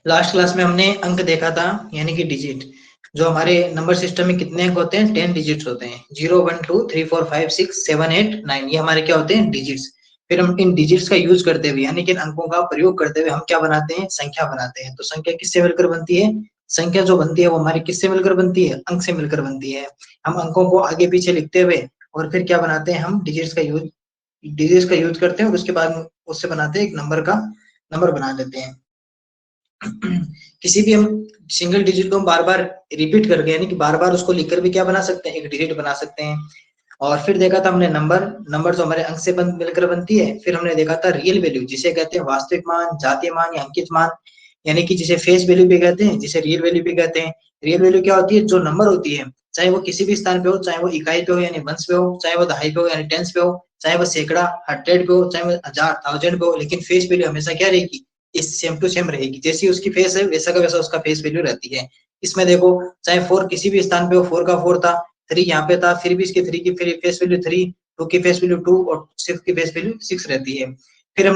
Last class में हमने अंक देखा था, यानी कि डिजिट। जो हमारे नंबर सिस्टम में कितने अंक होते हैं? 10 डिजिट्स होते हैं। 0 1 2 3 4 5 6 7 8 9, ये हमारे क्या होते हैं? डिजिट्स। फिर हम इन डिजिट्स का यूज करते हुए, यानी कि इन अंकों का प्रयोग करते हुए हम क्या बनाते हैं? संख्या बनाते हैं। तो संख्या किससे मिलकर बनती है? संख्या जो बनती है वो हमारी किससे मिलकर बनती है? अंक से मिलकर बनती है। हम अंकों को आगे पीछे लिखते हुए और फिर क्या बनाते हैं? हम डिजिट्स का यूज करते हैं और उसके बाद उससे बनाते हैं एक नंबर बना देते हैं। किसी भी हम सिंगल डिजिट को हम बार बार रिपीट करके, यानी कि बार बार उसको लिखकर भी क्या बना सकते हैं? एक डिजिट बना सकते हैं। और फिर देखा था हमने नंबर जो हमारे अंक से मिलकर बनती है। फिर हमने देखा था रियल वैल्यू, जिसे कहते हैं वास्तविक मान, जातीय मान या अंकित मान, यानी कि जिसे फेस वैल्यू भी कहते हैं, जिसे रियल वैल्यू भी कहते हैं। रियल वैल्यू क्या होती है? जो नंबर होती है, चाहे वो किसी भी स्थान पे हो, चाहे वो इकाई पे हो यानी वंश पे हो, चाहे वो दहाई पे हो यानी टेंस पे हो, चाहे वो सैकड़ा 100 पे हो, चाहे वो 1000 1000 पे हो, लेकिन फेस वैल्यू हमेशा क्या रहेगी? इस सेम टू सेम रहेगी। जैसी उसकी फेस है वैसा का वैसा उसका फेस वैल्यू रहती है। इसमें देखो, चाहे 4 किसी भी स्थान पे हो, 4 का 4 था, 3 यहाँ पे था, फिर भी इसकी 3 की फेस वैल्यू 3, 2 की फेस वैल्यू 2 और 6 की फेस वैल्यू 6 रहती है। फिर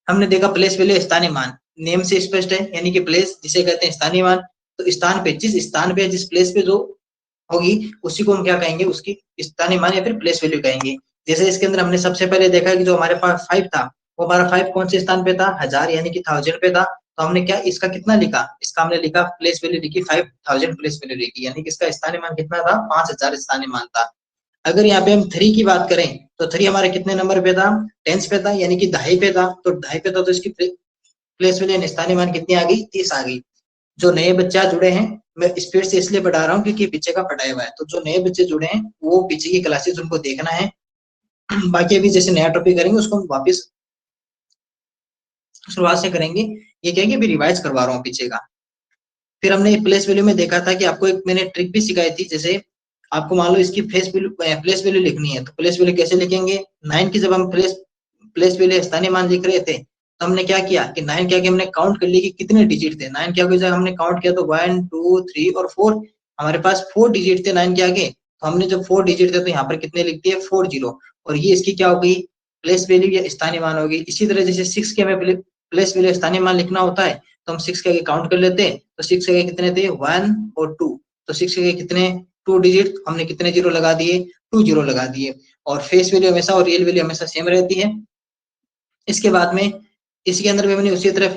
हमने देखा प्लेस वैल्यू, स्थानीय मान। नेम से स्पष्ट है, यानी कि प्लेस जिसे कहते हैं स्थानीय मान। तो स्थान पे, जिस स्थान पे, जिस प्लेस पे जो होगी उसी को हम क्या कहेंगे? उसकी स्थानीय मान या फिर प्लेस वैल्यू कहेंगे। जैसे इसके अंदर हमने सबसे पहले देखा कि जो हमारे पास 5 था, वो हमारा 5 कौन से स्थान पे था? 1000 यानी कि 1000 पे था। तो हमने क्या इसका कितना लिखा? इसका हमने लिखा प्लेस वैल्यू लिखी 5000 प्लेस वैल्यू लिखी, यानी कि इसका स्थानीय मान कितना था? 5000 स्थानीय मान था। अगर यहाँ पे हम 3 की बात करें तो 3 हमारे कितने नंबर पे था? टेंस पे था, यानी कि दहाई पे था। तो दहाई पे था तो इसकी प्लेस वैल्यू स्थानीय मान कितनी आ गई? 30 आ गई। जो नए बच्चे जुड़े हैं, मैं स्पीड से इसलिए बढ़ा रहा हूँ क्योंकि पीछे का पढ़ाया हुआ है। तो जो नए बच्चे जुड़े हैं वो पीछे की क्लासेस उनको देखना है। बाकी अभी जैसे नया टॉपिक करेंगे उसको हम वापस शुरुआत से करेंगे। ये कहेंगे अभी रिवाइज करवा रहा हूँ पीछे का। फिर हमने प्लेस वैल्यू में देखा था कि आपको एक मैंने ट्रिक भी सिखाई थी। जैसे आपको मान लो इसकी प्लेस वैल्यू लिखनी है, तो प्लेस वैल्यू कैसे लिखेंगे? 9 की जब हम प्लेस वैल्यू स्थानीय मान लिख रहे थे तो हमने क्या किया कि 9 क्या किया? हमने काउंट कर लिया कि कितने डिजिट थे। 9 क्या किया? हमने काउंट किया तो 1 2 3 और 4, हमारे पास 4 डिजिट थे 9 के आगे। तो हमने जब 4 डिजिट थे तो यहाँ पर कितने लिख दिए? 40। और ये इसकी क्या हो गई? प्लेस वैल्यू या स्थानीय मान हो गई। इसी तरह जैसे 6 के हमें प्लेस वैल्यू स्थानीय मान लिखना होता है तो हम 6 के आगे काउंट कर लेते हैं। तो 6 के आगे कितने थे? 1 और 2। तो 6 के आगे कितने? 2 डिजिट, हमने कितने जीरो लगा दिए? 2 जीरो लगा दिए। और फेस वैल्यू हमेशा और रियल वैल्यू हमेशा सेम रहती है। इसके बाद में इसके अंदर भी मैंने उसी तरह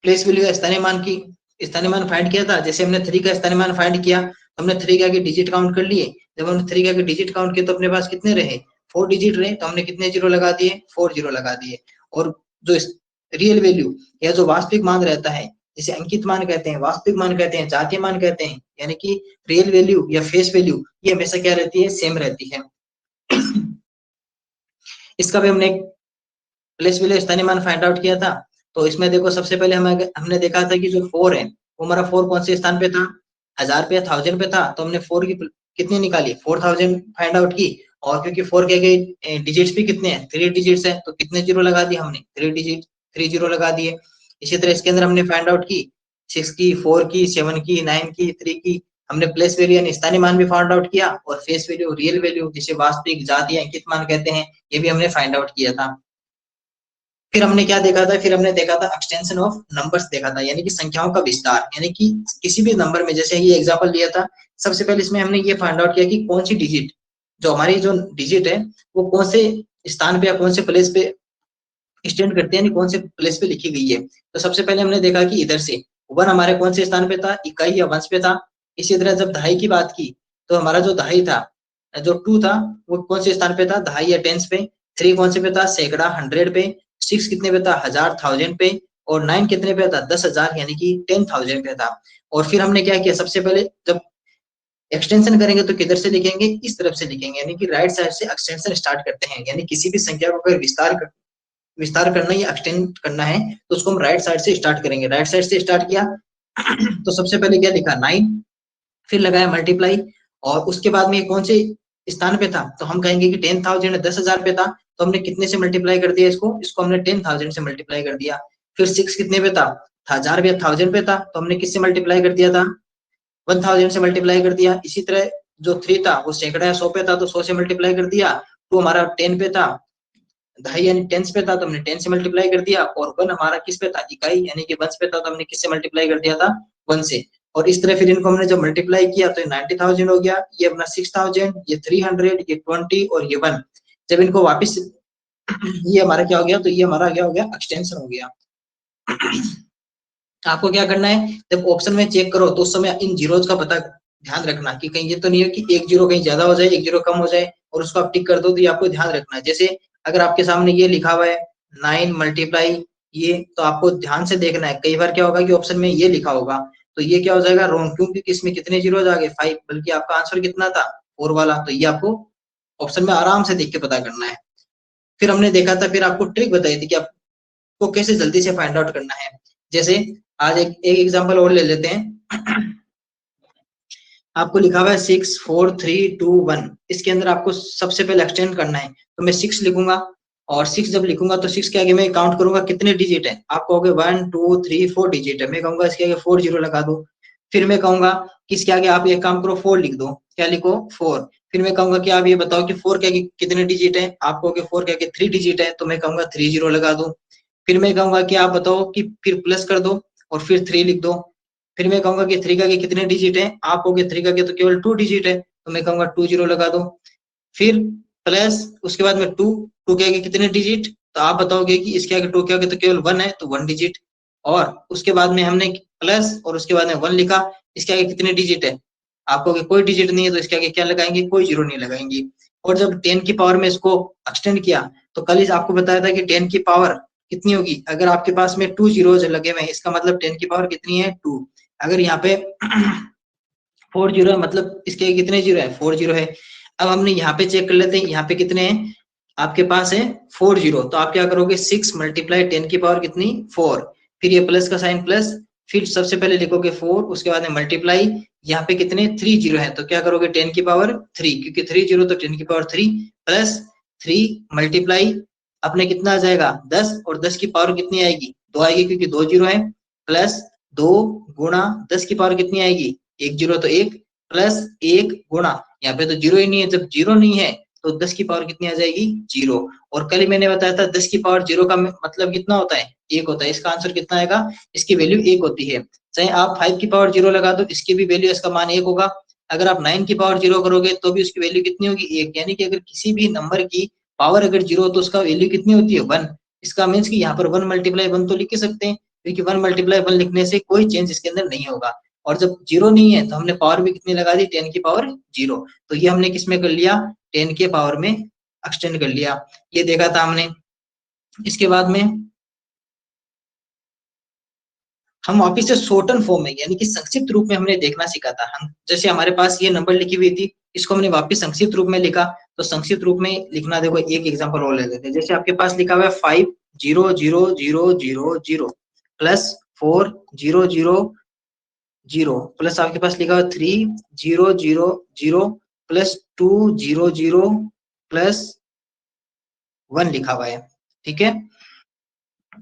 प्लेस वैल्यू स्थानीय मान फाइंड किया था। जैसे हमने 3 का स्थानीय मान फाइंड किया तो हमने 3 के आगे डिजिट काउंट कर लिए। जब हमने 3 के आगे डिजिट काउंट किए तो अपने पास कितने रहे? 4 डिजिट रहे। तो हमने कितने जीरो लगा दिए? 4 जीरो लगा दिए। और जो रियल वैल्यू या जो वास्तविक मान रहता है, जिसे अंकित मान कहते हैं, वास्तविक मान कहते हैं, जातीय मान कहते हैं, यानी कि रियल वैल्यू या फेस वैल्यू, ये हमेशा क्या रहती है? सेम रहती है। इसका भी हमने प्लेस वैल्यू स्थानीय मान फाइंड आउट किया था। तो इसमें देखो सबसे पहले हमने देखा था कि जो 4 है वो हमारा 4 कौन से स्थान पे था? 1000 पे, 1000 पे था। तो हमने 4 की कितनी निकाली? 4000 फाइंड आउट की। और क्योंकि 4 के आगे डिजिट्स भी कितने हैं? 3 डिजिट्स हैं। तो कितने जीरो लगा दिए हमने? 3 जीरो लगा दिए। इसी तरह इसके अंदर हमने फाइंड आउट की 6 की, 4 की, 7 की, 9 की, 3 की। हमने प्लेस वैल्यू यानी स्थानीय मान भी फाइंड आउट किया और फेस वैल्यू, रियल वैल्यू, जिसे वास्तविक, जातीय, अंकित मान कहते हैं, ये भी हमने फाइंड आउट किया था। फिर हमने क्या देखा था? फिर हमने देखा था एक्सटेंशन ऑफ नंबर्स देखा था, यानी कि संख्याओं का विस्तार। यानी कि किसी भी नंबर में, जैसे ये एग्जांपल लिया था, सबसे पहले इसमें हमने ये फाइंड आउट किया कि कौन सी डिजिट, जो हमारी जो डिजिट है वो कौन से स्थान पे या कौन से प्लेस पे स्टैंड करते हैं, यानी कौन से प्लेस पे लिखी गई है। तो सबसे पहले हमने देखा कि इधर से 1 हमारे कौन से स्थान पे था? इकाई या वंश पे था। इसी तरह जब दहाई की बात की तो हमारा जो दहाई था, जो 2 था, वो कौन से स्थान पे था? दहाई या टेंस पे। 3 कौन से पे था? सैकड़ा 100 पे। 6 कितने पे था? 1000 1000 पे। और 9 कितने पे था? 10,000 यानी कि 10,000 पे था। और फिर हमने क्या किया? सबसे पहले जब एक्सटेंशन करेंगे तो किधर से लिखेंगे? इस तरफ से लिखेंगे, यानी कि राइट साइड से एक्सटेंशन स्टार्ट करते हैं। यानी किसी भी संख्या को अगर विस्तार करना या एक्सटेंड करना है तो उसको हम राइट साइड से स्टार्ट करेंगे। राइट साइड से स्टार्ट किया तो सबसे पहले क्या लिखा? 9, फिर लगाया मल्टीप्लाई। और उसके बाद में ये कौन से स्थान पे था? तो हम कहेंगे कि 10,000 10,000 पे था। तो हमने कितने से मल्टीप्लाई कर दिया इसको हमने 10,000 से मल्टीप्लाई कर दिया। फिर 6 कितने पे था? 1000 पे, 1000 पे था। तो हमने किससे मल्टीप्लाई कर दिया था? 1000 से मल्टीप्लाई कर दिया। इसी तरह जो 3 था वो सैकड़ा या 100 पे था, तो 100 से मल्टीप्लाई कर दिया। 2 हमारा 10 पे था, दहाई यानी टेंस पे था तो हमने 10 से मल्टीप्लाई कर दिया, और 1 हमारा किस पे था, इकाई यानी कि वंस पे था, तो हमने किससे मल्टीप्लाई कर दिया था, 1 से। और इस तरह फिर इनको हमने जब मल्टीप्लाई किया तो 90,000 हो गया, ये अपना 6,000, ये 300, ये 20 और ये 1। जब इनको वापस ये हमारा क्या हो गया, तो ये हमारा क्या हो गया, एक्सटेंशन हो गया। आपको क्या करना है, जब ऑप्शन में चेक करो तो उस समय इन जीरोज का पता ध्यान रखना कि कहीं ये तो नहीं है कि एक जीरो कहीं ज्यादा हो जाए, एक जीरो कम हो जाए और उसको आप टिक कर दो, तो ये आपको ध्यान रखना है। जैसे अगर आपके सामने ये लिखा हुआ है 9 मल्टीप्लाई ये, तो आपको ध्यान से देखना है। कई बार क्या होगा कि ऑप्शन में ये लिखा होगा तो ये क्या हो जाएगा, रॉन्ग, क्योंकि इसमें कितने जीरोज आ गए, 5, बल्कि आपका आंसर कितना था, 4 वाला। तो ये आपको ऑप्शन में आराम से देख के पता करना है। फिर हमने देखा था, फिर आपको ट्रिक बताई थी कि आपको कैसे जल्दी से फाइंड आउट करना है। जैसे आज एक एग्जांपल और ले लेते हैं। आपको लिखा हुआ है 6 4 3 2 1, इसके अंदर आपको सबसे पहले एक्सटेंड करना है। तो मैं 6 लिखूंगा, और 6 जब लिखूंगा तो 6 के आगे मैं काउंट करूंगा कितने डिजिट है। आप कहोगे 1 2 3 4 डिजिट है, मैं कहूंगा इसके आगे 4 जीरो लगा दो। फिर मैं कहूंगा कि इसके आगे आप एक काम करो, 4 लिख दो। क्या लिखो, 4। फिर मैं कहूंगा कि आप ये बताओ कि 4 के आगे कितने डिजिट है, आप कहोगे 4 के आगे 3 डिजिट है, तो मैं कहूंगा 3 जीरो लगा दो। फिर मैं कहूंगा कि आप बताओ कि फिर प्लस कर दो और फिर 3 लिख दो। फिर मैं कहूंगा कि 3 का आगे कितने डिजिट है, आप कहोगे 3 का आगे तो केवल 2 डिजिट है, तो मैं कहूंगा 2 जीरो लगा दो। फिर प्लस, उसके बाद में 2, 2 के आगे कितने डिजिट, तो आप बताओगे कि इसके आगे 2 के आगे तो केवल 1 है, तो 1 डिजिट। और उसके बाद में हमने प्लस और उसके बाद में 1 लिखा, इसके आगे कितने डिजिट है, आप कहोगे कोई डिजिट नहीं है, तो इसके आगे क्या लगाएंगे, कोई जीरो नहीं लगाएंगे। और जब 10 की पावर में इसको एक्सटेंड किया, तो कल ही आपको बताया था कि 10 की पावर कितनी होगी, अगर आपके पास में 2 जीरोज लगे हुए हैं, इसका मतलब 10 की पावर कितनी है, 2। अगर यहाँ पे 4 जीरो है, मतलब इसके कितने जीरो है, 4 जीरो है। अब हमने यहाँ पे चेक कर लेते हैं, यहाँ पे कितने हैं, आपके पास है 4 जीरो। तो आप क्या करोगे, 6 मल्टीप्लाई 10 की पावर कितनी, 4। फिर ये प्लस का साइन प्लस, फिर सबसे पहले लिखोगे 4, उसके बाद में मल्टीप्लाई, यहाँ पे कितने 3 जीरो है, तो क्या करोगे 10 की पावर 3, क्योंकि 3 जीरो तो 10 की पावर 3 प्लस 3 मल्टीप्लाई, अपने कितना आ जाएगा 10, और 10 की पावर कितनी आएगी, 2 आएगी, क्योंकि 2 जीरो है, प्लस 2 गुणा 10 की पावर कितनी आएगी, 1 जीरो तो 1, प्लस 1 गुणा, यहाँ पे तो जीरो ही नहीं है, जब जीरो नहीं है तो 10 की पावर कितनी आ जाएगी, जीरो। और कल ही मैंने बताया था 10 की पावर जीरो का मतलब कितना होता है, 1 होता है। इसका आंसर कितना आएगा, इसकी वैल्यू 1 होती है। चाहे आप 5 की पावर जीरो लगा दो, इसकी भी वैल्यू, इसका मान 1 होगा। अगर आप 9 की पावर जीरो करोगे तो भी उसकी वैल्यू कितनी होगी, 1। यानी कि अगर किसी भी नंबर की पावर अगर जीरो हो तो उसका वैल्यू कितनी होती है, 1। इसका मीन्स कि यहाँ पर 1 मल्टीप्लाई 1 तो लिख के सकते हैं, क्योंकि 1 मल्टीप्लाई 1 लिखने से कोई चेंज इसके अंदर नहीं होगा। और जब जीरो नहीं है तो हमने पावर भी कितनी लगा दी, 10 की पावर जीरो। तो ये हमने किसमें कर लिया, 10 के पावर में एक्सटेंड कर लिया, ये देखा था हमने। इसके बाद में हम वापिस से शॉर्टन फॉर्म में यानी कि संक्षिप्त रूप में हमने देखना सीखा था। हम जैसे हमारे पास ये नंबर लिखी हुई थी, इसको हमने वापिस संक्षिप्त रूप में लिखा। तो संक्षिप्त रूप में लिखना, देखो एक एग्जांपल और ले लेते हैं। जैसे आपके पास लिखा हुआ है 5 0 0 0 0 0 प्लस 4 0 0 0 प्लस आपके पास लिखा हुआ 3 0 0 0 प्लस 2 0 0 प्लस 1 लिखा हुआ है, ठीक है।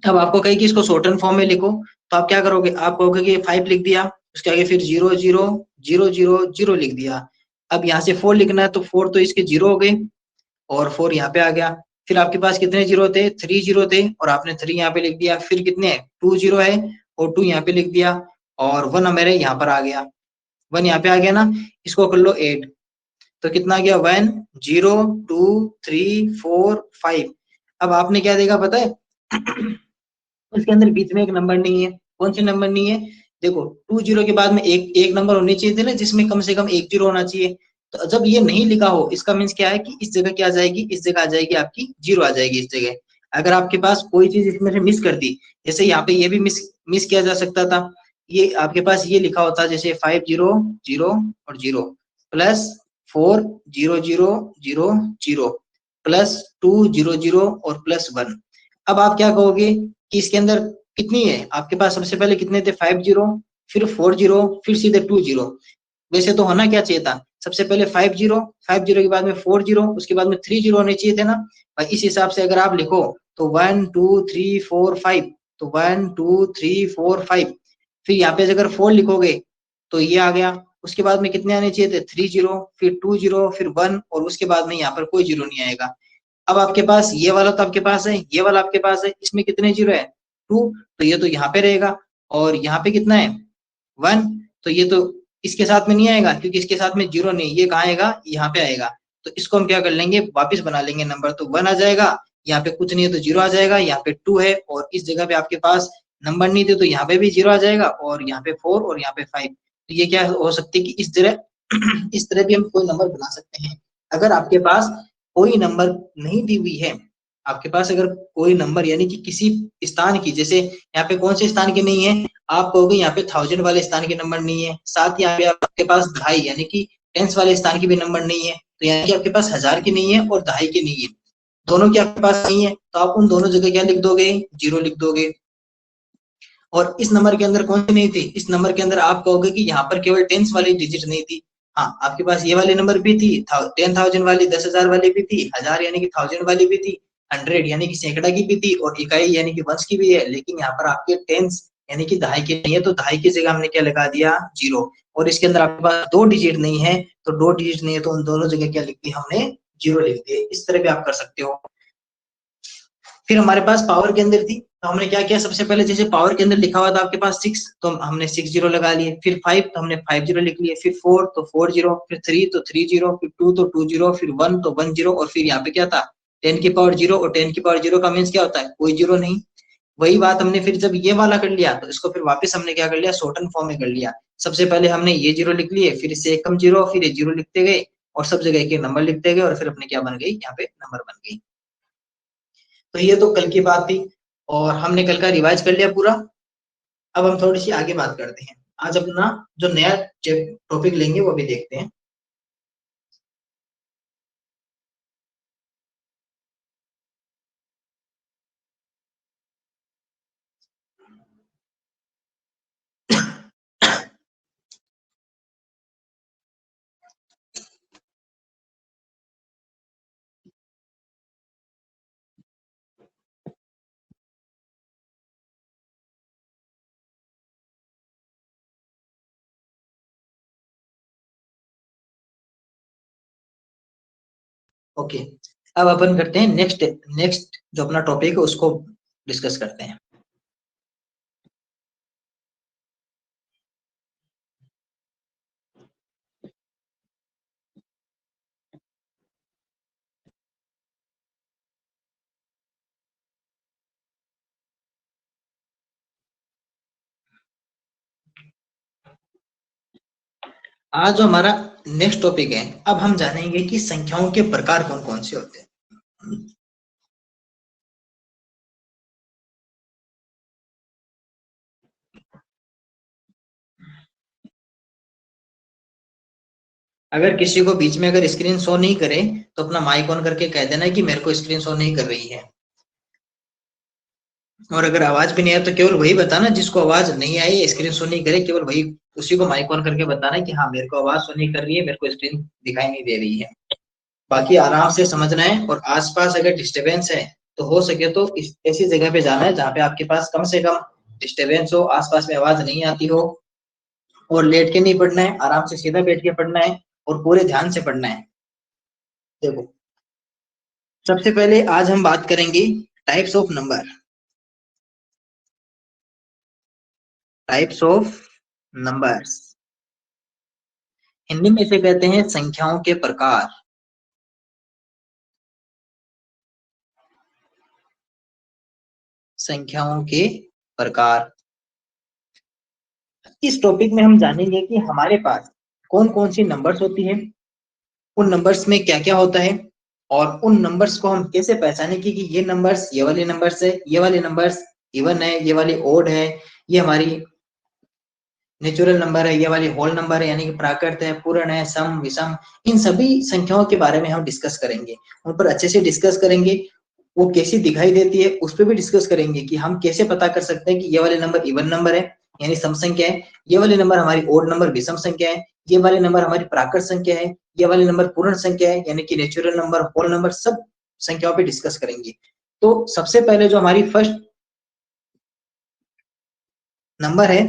अब आपको कहे कि इसको शॉर्टन फॉर्म में लिखो, तो आप क्या करोगे, आप कहोगे कि 5 लिख दिया, उसके आगे फिर 0 0 0 0 0 लिख दिया। अब यहाँ से 4 लिखना है, तो 4 तो इसके 0 हो गए और 4 यहाँ पे आ गया। फिर आपके पास कितने जीरो थे, 3 जीरो थे, और आपने 3 यहाँ पे लिख दिया। फिर कितने 2 जीरो है और 2 यहाँ पे लिख दिया, और 1 मेरे यहाँ पर आ गया, 1 यहाँ पे आ गया ना। इसको कर लो 8, तो कितना आ गया 1 0 2 3 4 5। अब आपने क्या देखा पता है, उसके अंदर बीच में एक नंबर नहीं है। कौन से नंबर नहीं है, देखो 2 जीरो के बाद में एक नंबर होने चाहिए थे ना, जिसमें कम से कम 1 जीरो होना चाहिए। तो जब ये नहीं लिखा हो, इसका मीन्स क्या है कि इस जगह क्या आ जाएगी, इस जगह आ जाएगी आपकी जीरो आ जाएगी इस जगह। अगर आपके पास कोई चीज इसमें से मिस कर दी, जैसे यहाँ पे ये भी मिस किया जा सकता था। ये आपके पास ये लिखा होता, जैसे 5 0 0 और 0 प्लस 4 0 0 0 0 प्लस 2 0 0 और प्लस 1। अब आप क्या कहोगे कि इसके अंदर कितनी है, आपके पास सबसे पहले कितने थे 5 जीरो, फिर 4 जीरो, फिर सीधे 2 जीरो। वैसे तो होना क्या चाहिए था, सबसे पहले 5 जीरो, 5 जीरो के बाद में 4 जीरो, उसके बाद में 3 जीरो होने चाहिए थे ना। भाई इस हिसाब से अगर आप लिखो तो 1 2 3 4 5, तो 1 2 3 4 5। फिर यहाँ पे अगर 4 लिखोगे तो ये आ गया। उसके बाद में कितने आने चाहिए थे, 3 जीरो, फिर 2 जीरो, फिर 1, और उसके बाद में यहाँ पर कोई जीरो नहीं आएगा। अब आपके पास ये वाला तो आपके पास है, ये वाला आपके पास है, इसमें कितने जीरो है 2, तो ये तो यहाँ पे रहेगा, और यहाँ पे कितना है 1, तो ये तो इसके साथ में नहीं आएगा क्योंकि इसके साथ में जीरो नहीं, ये कहाँ आएगा यहाँ पे आएगा। तो इसको हम क्या कर लेंगे, वापस बना लेंगे नंबर, तो 1 आ जाएगा, यहाँ पे कुछ नहीं है तो 0 आ जाएगा, यहाँ पे 2 है और इस जगह पे आपके पास नंबर नहीं थे तो यहाँ पे भी 0 आ जाएगा, और यहाँ पे 4 और यहाँ पे 5। तो ये क्या हो सकती है कि इस तरह इस तरह भी हम कोई नंबर बना सकते हैं। अगर आपके पास कोई नंबर नहीं दी हुई है, आपके पास अगर कोई नंबर यानी कि किसी स्थान की, जैसे यहाँ पे कौन से स्थान की नहीं है, आप कहोगे यहाँ पे 1000 वाले स्थान के नंबर नहीं है, साथ ही यहाँ पे आपके पास दहाई यानी कि टेंस वाले स्थान की भी नंबर नहीं है, तो यानी कि आपके पास 1000 की नहीं है और दहाई की नहीं है, दोनों की आपके पास नहीं है, तो आप उन दोनों जगह क्या लिख दोगे, 0 लिख दोगे। और इस नंबर के अंदर कौन सी नहीं थी, इस नंबर के अंदर आप कहोगे कि यहाँ पर केवल टेंस वाली डिजिट नहीं थी, हाँ आपके पास ये वाले नंबर भी थी, 10,000 वाली, 10,000 वाली भी थी, 1000 यानी कि 1000 वाली भी थी, 100 यानी कि सैकड़ा की भी थी, और इकाई यानी कि वंश की भी है, लेकिन यहाँ पर आपके टेंस यानी कि दहाई की नहीं है, तो दहाई की जगह हमने क्या लगा दिया 0। और इसके अंदर आपके पास 2 डिजिट नहीं है, तो 2 डिजिट नहीं है तो उन दोनों जगह क्या लिख दिया हमने 0 लिख दिए। इस तरह भी आप कर सकते हो। फिर हमारे पास पावर के अंदर थी, तो हमने क्या किया, सबसे पहले जैसे पावर के अंदर लिखा हुआ था आपके पास 6, तो हमने 6 जीरो लगा लिए, फिर 5 तो हमने 5 जीरो लिख लिए, फिर 4 तो 4 जीरो, फिर 3 तो 3 जीरो, फिर 2 तो 2 जीरो, फिर 1 तो 1 जीरो, और फिर यहाँ पे क्या था 10 की पावर जीरो, और 10 की पावर जीरो का मीन्स क्या होता है, कोई जीरो नहीं। वही बात हमने फिर जब ये वाला कर लिया तो इसको फिर वापस हमने क्या कर लिया, शॉर्टन फॉर्म में कर लिया। सबसे पहले हमने ये जीरो लिख लिए, फिर इससे एक कम जीरो, फिर ये जीरो लिखते गए और सब जगह के नंबर लिखते गए, और फिर अपने क्या बन गई, यहाँ पे नंबर बन गई। तो ये तो कल की बात थी और हमने कल का रिवाइज कर लिया पूरा। अब हम थोड़ी सी आगे बात करते हैं, आज अपना जो नया टॉपिक लेंगे वो भी देखते हैं। ओके, अब अपन करते हैं नेक्स्ट नेक्स्ट जो अपना टॉपिक है उसको डिस्कस करते हैं। आज जो हमारा नेक्स्ट टॉपिक है, अब हम जानेंगे कि संख्याओं के प्रकार कौन कौन से होते हैं। अगर किसी को बीच में अगर स्क्रीन शो नहीं करे तो अपना माइक ऑन करके कह देना कि मेरे को स्क्रीन शो नहीं कर रही है। और अगर आवाज भी नहीं आए तो केवल वही बताना जिसको आवाज नहीं आई, स्क्रीन शो नहीं करे, केवल वही उसी को माइक ऑन करके बताना कि हाँ मेरे को आवाज शो नहीं कर रही है, मेरे को स्क्रीन दिखाई नहीं दे रही है। बाकी आराम से समझना है, और आसपास अगर डिस्टरबेंस है तो हो सके तो ऐसी जगह पे जाना है जहाँ पे आपके पास कम से कम डिस्टरबेंस हो, आसपास में आवाज नहीं आती हो, और लेट के नहीं पढ़ना है, आराम से सीधा बैठ के पढ़ना है और पूरे ध्यान से पढ़ना है। देखो, सबसे पहले आज हम बात करेंगे types of number. Types of numbers Hindi में इसे कहते हैं संख्याओं के प्रकार। संख्याओं के प्रकार। इस टॉपिक में हम जानेंगे कि हमारे पास कौन कौन सी नंबर्स होती है, उन नंबर्स में क्या क्या होता है, और उन नंबर्स को हम कैसे पहचाने कि ये नंबर्स ये वाले नंबर्स है, ये वाले नंबर्स इवन है, ये वाली ओड है, ये हमारी नेचुरल नंबर है, ये वाली होल नंबर है यानी कि प्राकृत है, पूर्ण है, सम विषम। इन सभी संख्याओं के बारे में हम डिस्कस करेंगे, उन पर अच्छे से डिस्कस करेंगे, वो कैसी दिखाई देती है उस पर भी डिस्कस करेंगे कि हम कैसे पता कर सकते हैं कि ये वाले नंबर इवन नंबर है यानी सम संख्या है, ये वाले नंबर हमारी ओड नंबर विषम संख्या है, ये वाले नंबर हमारी प्राकृत संख्या है, ये वाले नंबर पूर्ण संख्या है यानी कि नेचुरल नंबर, होल नंबर, सब संख्याओं पे डिस्कस करेंगे। तो सबसे पहले जो हमारी फर्स्ट नंबर है,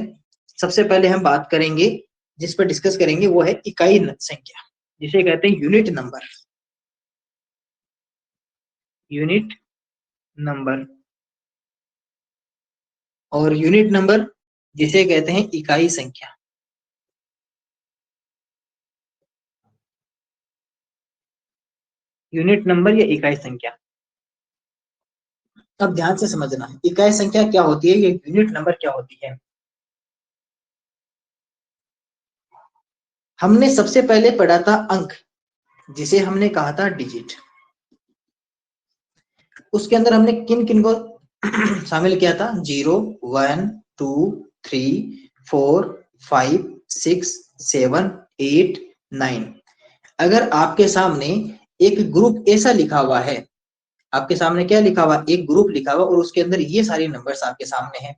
सबसे पहले हम बात करेंगे जिस पर डिस्कस करेंगे वो है इकाई संख्या, जिसे कहते हैं यूनिट नंबर। यूनिट नंबर, और यूनिट नंबर जिसे कहते हैं इकाई संख्या। यूनिट नंबर या इकाई संख्या। अब ध्यान से समझना, इकाई संख्या क्या होती है, ये यूनिट नंबर क्या होती है। हमने सबसे पहले पढ़ा था अंक, जिसे हमने कहा था डिजिट। उसके अंदर हमने किन किन को शामिल किया था, 0, 1, 2, 3, 4, 5, 6, 7, 8, 9। अगर आपके सामने एक ग्रुप ऐसा लिखा हुआ है, आपके सामने क्या लिखा हुआ, एक ग्रुप लिखा हुआ और उसके अंदर ये सारे नंबर्स आपके सामने हैं,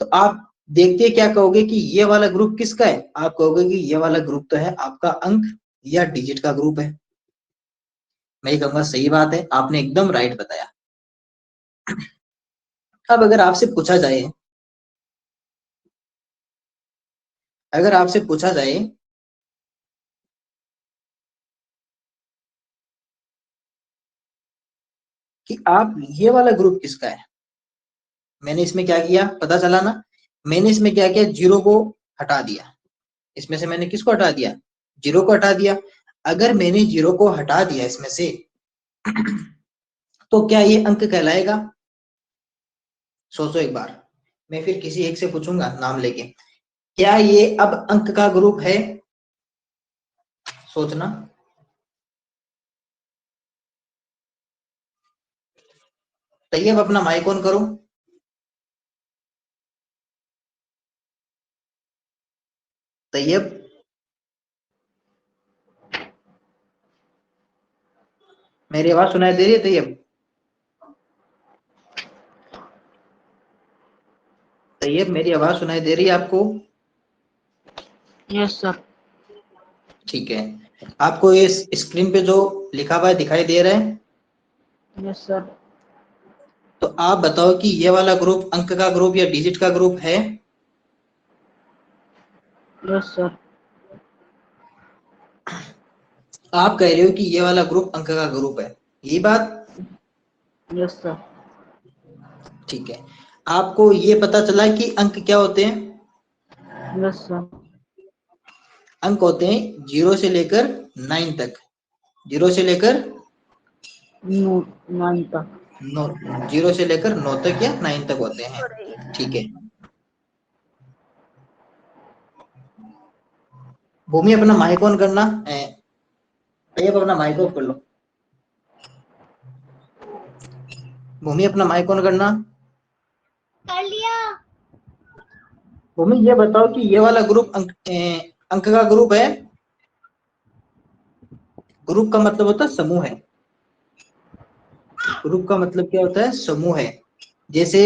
तो आप देखते क्या कहोगे कि ये वाला ग्रुप किसका है, आप कहोगे कि ये वाला ग्रुप तो है आपका अंक या डिजिट का ग्रुप है। मैं ये कहूंगा सही बात है, आपने एकदम राइट बताया। अब अगर आपसे पूछा जाए, अगर आपसे पूछा जाए कि आप ये वाला ग्रुप किसका है, मैंने इसमें क्या किया पता चला ना, मैंने इसमें क्या किया, 0 को हटा दिया, इसमें से मैंने किसको हटा दिया, 0 को हटा दिया। अगर मैंने 0 को हटा दिया इसमें से तो क्या ये अंक कहलाएगा, सोचो एक बार। मैं फिर किसी एक से पूछूंगा नाम लेके, क्या ये अब अंक का ग्रुप है, सोचना। तैयब अपना माइक ऑन करो। तैयब, मेरी आवाज सुनाई दे रही है तैयब? तैयब मेरी आवाज सुनाई दे रही है आपको? Yes sir. ठीक है, आपको इस स्क्रीन पे जो लिखा हुआ है दिखाई दे रहा है? Yes sir. तो आप बताओ कि ये वाला ग्रुप अंक का ग्रुप या डिजिट का ग्रुप है? Yes sir. आप कह रहे हो कि ये वाला ग्रुप अंक का ग्रुप है, ये बात? Yes sir. ठीक है, आपको ये पता चला कि अंक क्या होते हैं? Yes sir. अंक होते हैं 0 से लेकर 9 तक, 0 से लेकर 9 तक। 9, 0 से लेकर 9 तक या 9 तक होते हैं। ठीक है, भूमि अपना माइक ऑन करना है, अपना माइक ऑफ कर लो। भूमि अपना माइक ऑन करना। कर लिया। भूमि ये बताओ कि ये वाला ग्रुप अंक का ग्रुप है? ग्रुप का मतलब होता है समूह है, ग्रुप का मतलब क्या होता है, समूह है। जैसे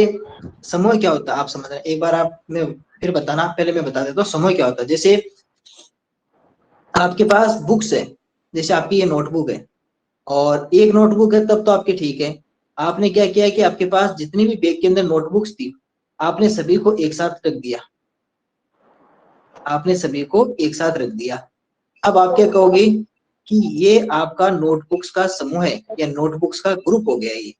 समूह क्या होता है आप समझ रहे हैं, एक बार आप मैं फिर बताना, पहले मैं बता देता हूँ समूह क्या होता है। जैसे आपके पास बुक्स है, जैसे आपकी ये नोटबुक है और एक नोटबुक है, तब तो आपके ठीक है। आपने क्या किया कि आपके पास जितनी भी बैग के अंदर नोटबुक्स थी, आपने सभी को एक साथ रख दिया, आपने सभी को एक साथ रख दिया। अब आप क्या कहोगे कि ये आपका नोटबुक्स का समूह है या नोटबुक्स का ग्रुप हो गया। ये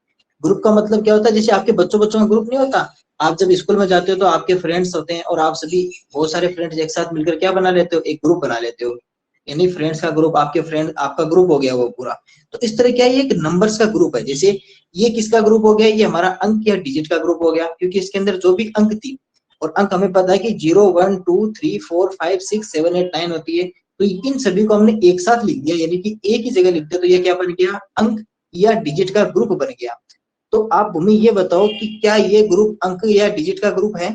ग्रुप का मतलब क्या होता है, जैसे आपके बच्चों बच्चों का ग्रुप नहीं होता, आप जब स्कूल में जाते हो तो आपके फ्रेंड्स होते हैं और आप सभी बहुत सारे फ्रेंड्स एक साथ मिलकर क्या बना लेते हो, एक ग्रुप बना लेते हो, यानी फ्रेंड्स का ग्रुप, आपके फ्रेंड आपका ग्रुप हो गया वो पूरा। तो इस तरह क्या है, ये एक नंबर्स का ग्रुप है। जैसे ये किसका ग्रुप हो गया, ये हमारा अंक या डिजिट का ग्रुप हो गया, क्योंकि इसके अंदर जो भी अंक थी, और अंक हमें पता है कि 0, 1, 2, 3, 4, 5, 6, 7, 8, 9 होती है, तो इन सभी को हमने एक साथ लिख दिया, यानी कि एक ही जगह लिख दिया, तो ये क्या बन गया, अंक या डिजिट का ग्रुप बन गया। तो आप भूमि ये बताओ कि क्या ये ग्रुप अंक या डिजिट का ग्रुप है?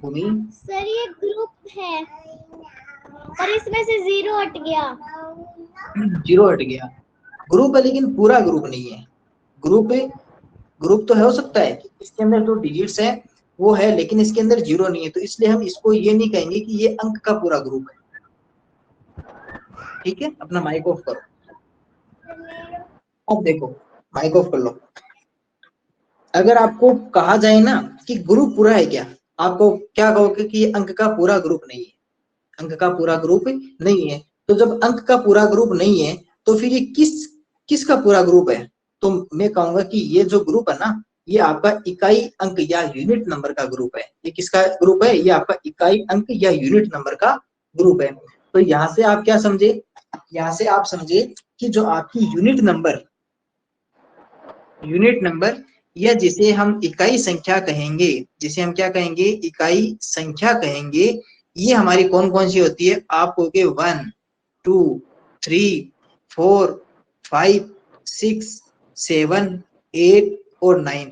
भूमि, सर ये ग्रुप है और इसमें से 0 हट गया। 0 हट गया, ग्रुप है लेकिन पूरा ग्रुप नहीं है। ग्रुप है, ग्रुप तो हो सकता है कि इसके अंदर जो डिजिट्स है वो है, लेकिन इसके अंदर 0 नहीं है, तो इसलिए हम इसको ये नहीं कहेंगे कि ये अंक का पूरा ग्रुप है। ठीक है, अपना माइक ऑफ करो। अब देखो, माइक ऑफ कर लो। अगर आपको कहा जाए ना कि ग्रुप पूरा है क्या, आपको क्या कहोगे कि ये अंक का पूरा ग्रुप नहीं है, अंक का पूरा ग्रुप नहीं है। तो जब अंक का पूरा ग्रुप नहीं है तो फिर ये किसका पूरा ग्रुप है? तो मैं कहूंगा कि ये जो ग्रुप है ना, ये आपका इकाई अंक या यूनिट नंबर का ग्रुप है। ये किसका ग्रुप है? ये आपका इकाई अंक या यूनिट नंबर का ग्रुप है। तो यहाँ से आप क्या समझे? यहाँ से आप समझे कि जो आपकी यूनिट नंबर या जिसे हम इकाई संख्या कहेंगे, जिसे हम क्या कहेंगे? इकाई संख्या कहेंगे। ये हमारी कौन कौन सी होती है? आप कहोगे 1, 2, 3, 4, 5, 6, 7, 8 और 9।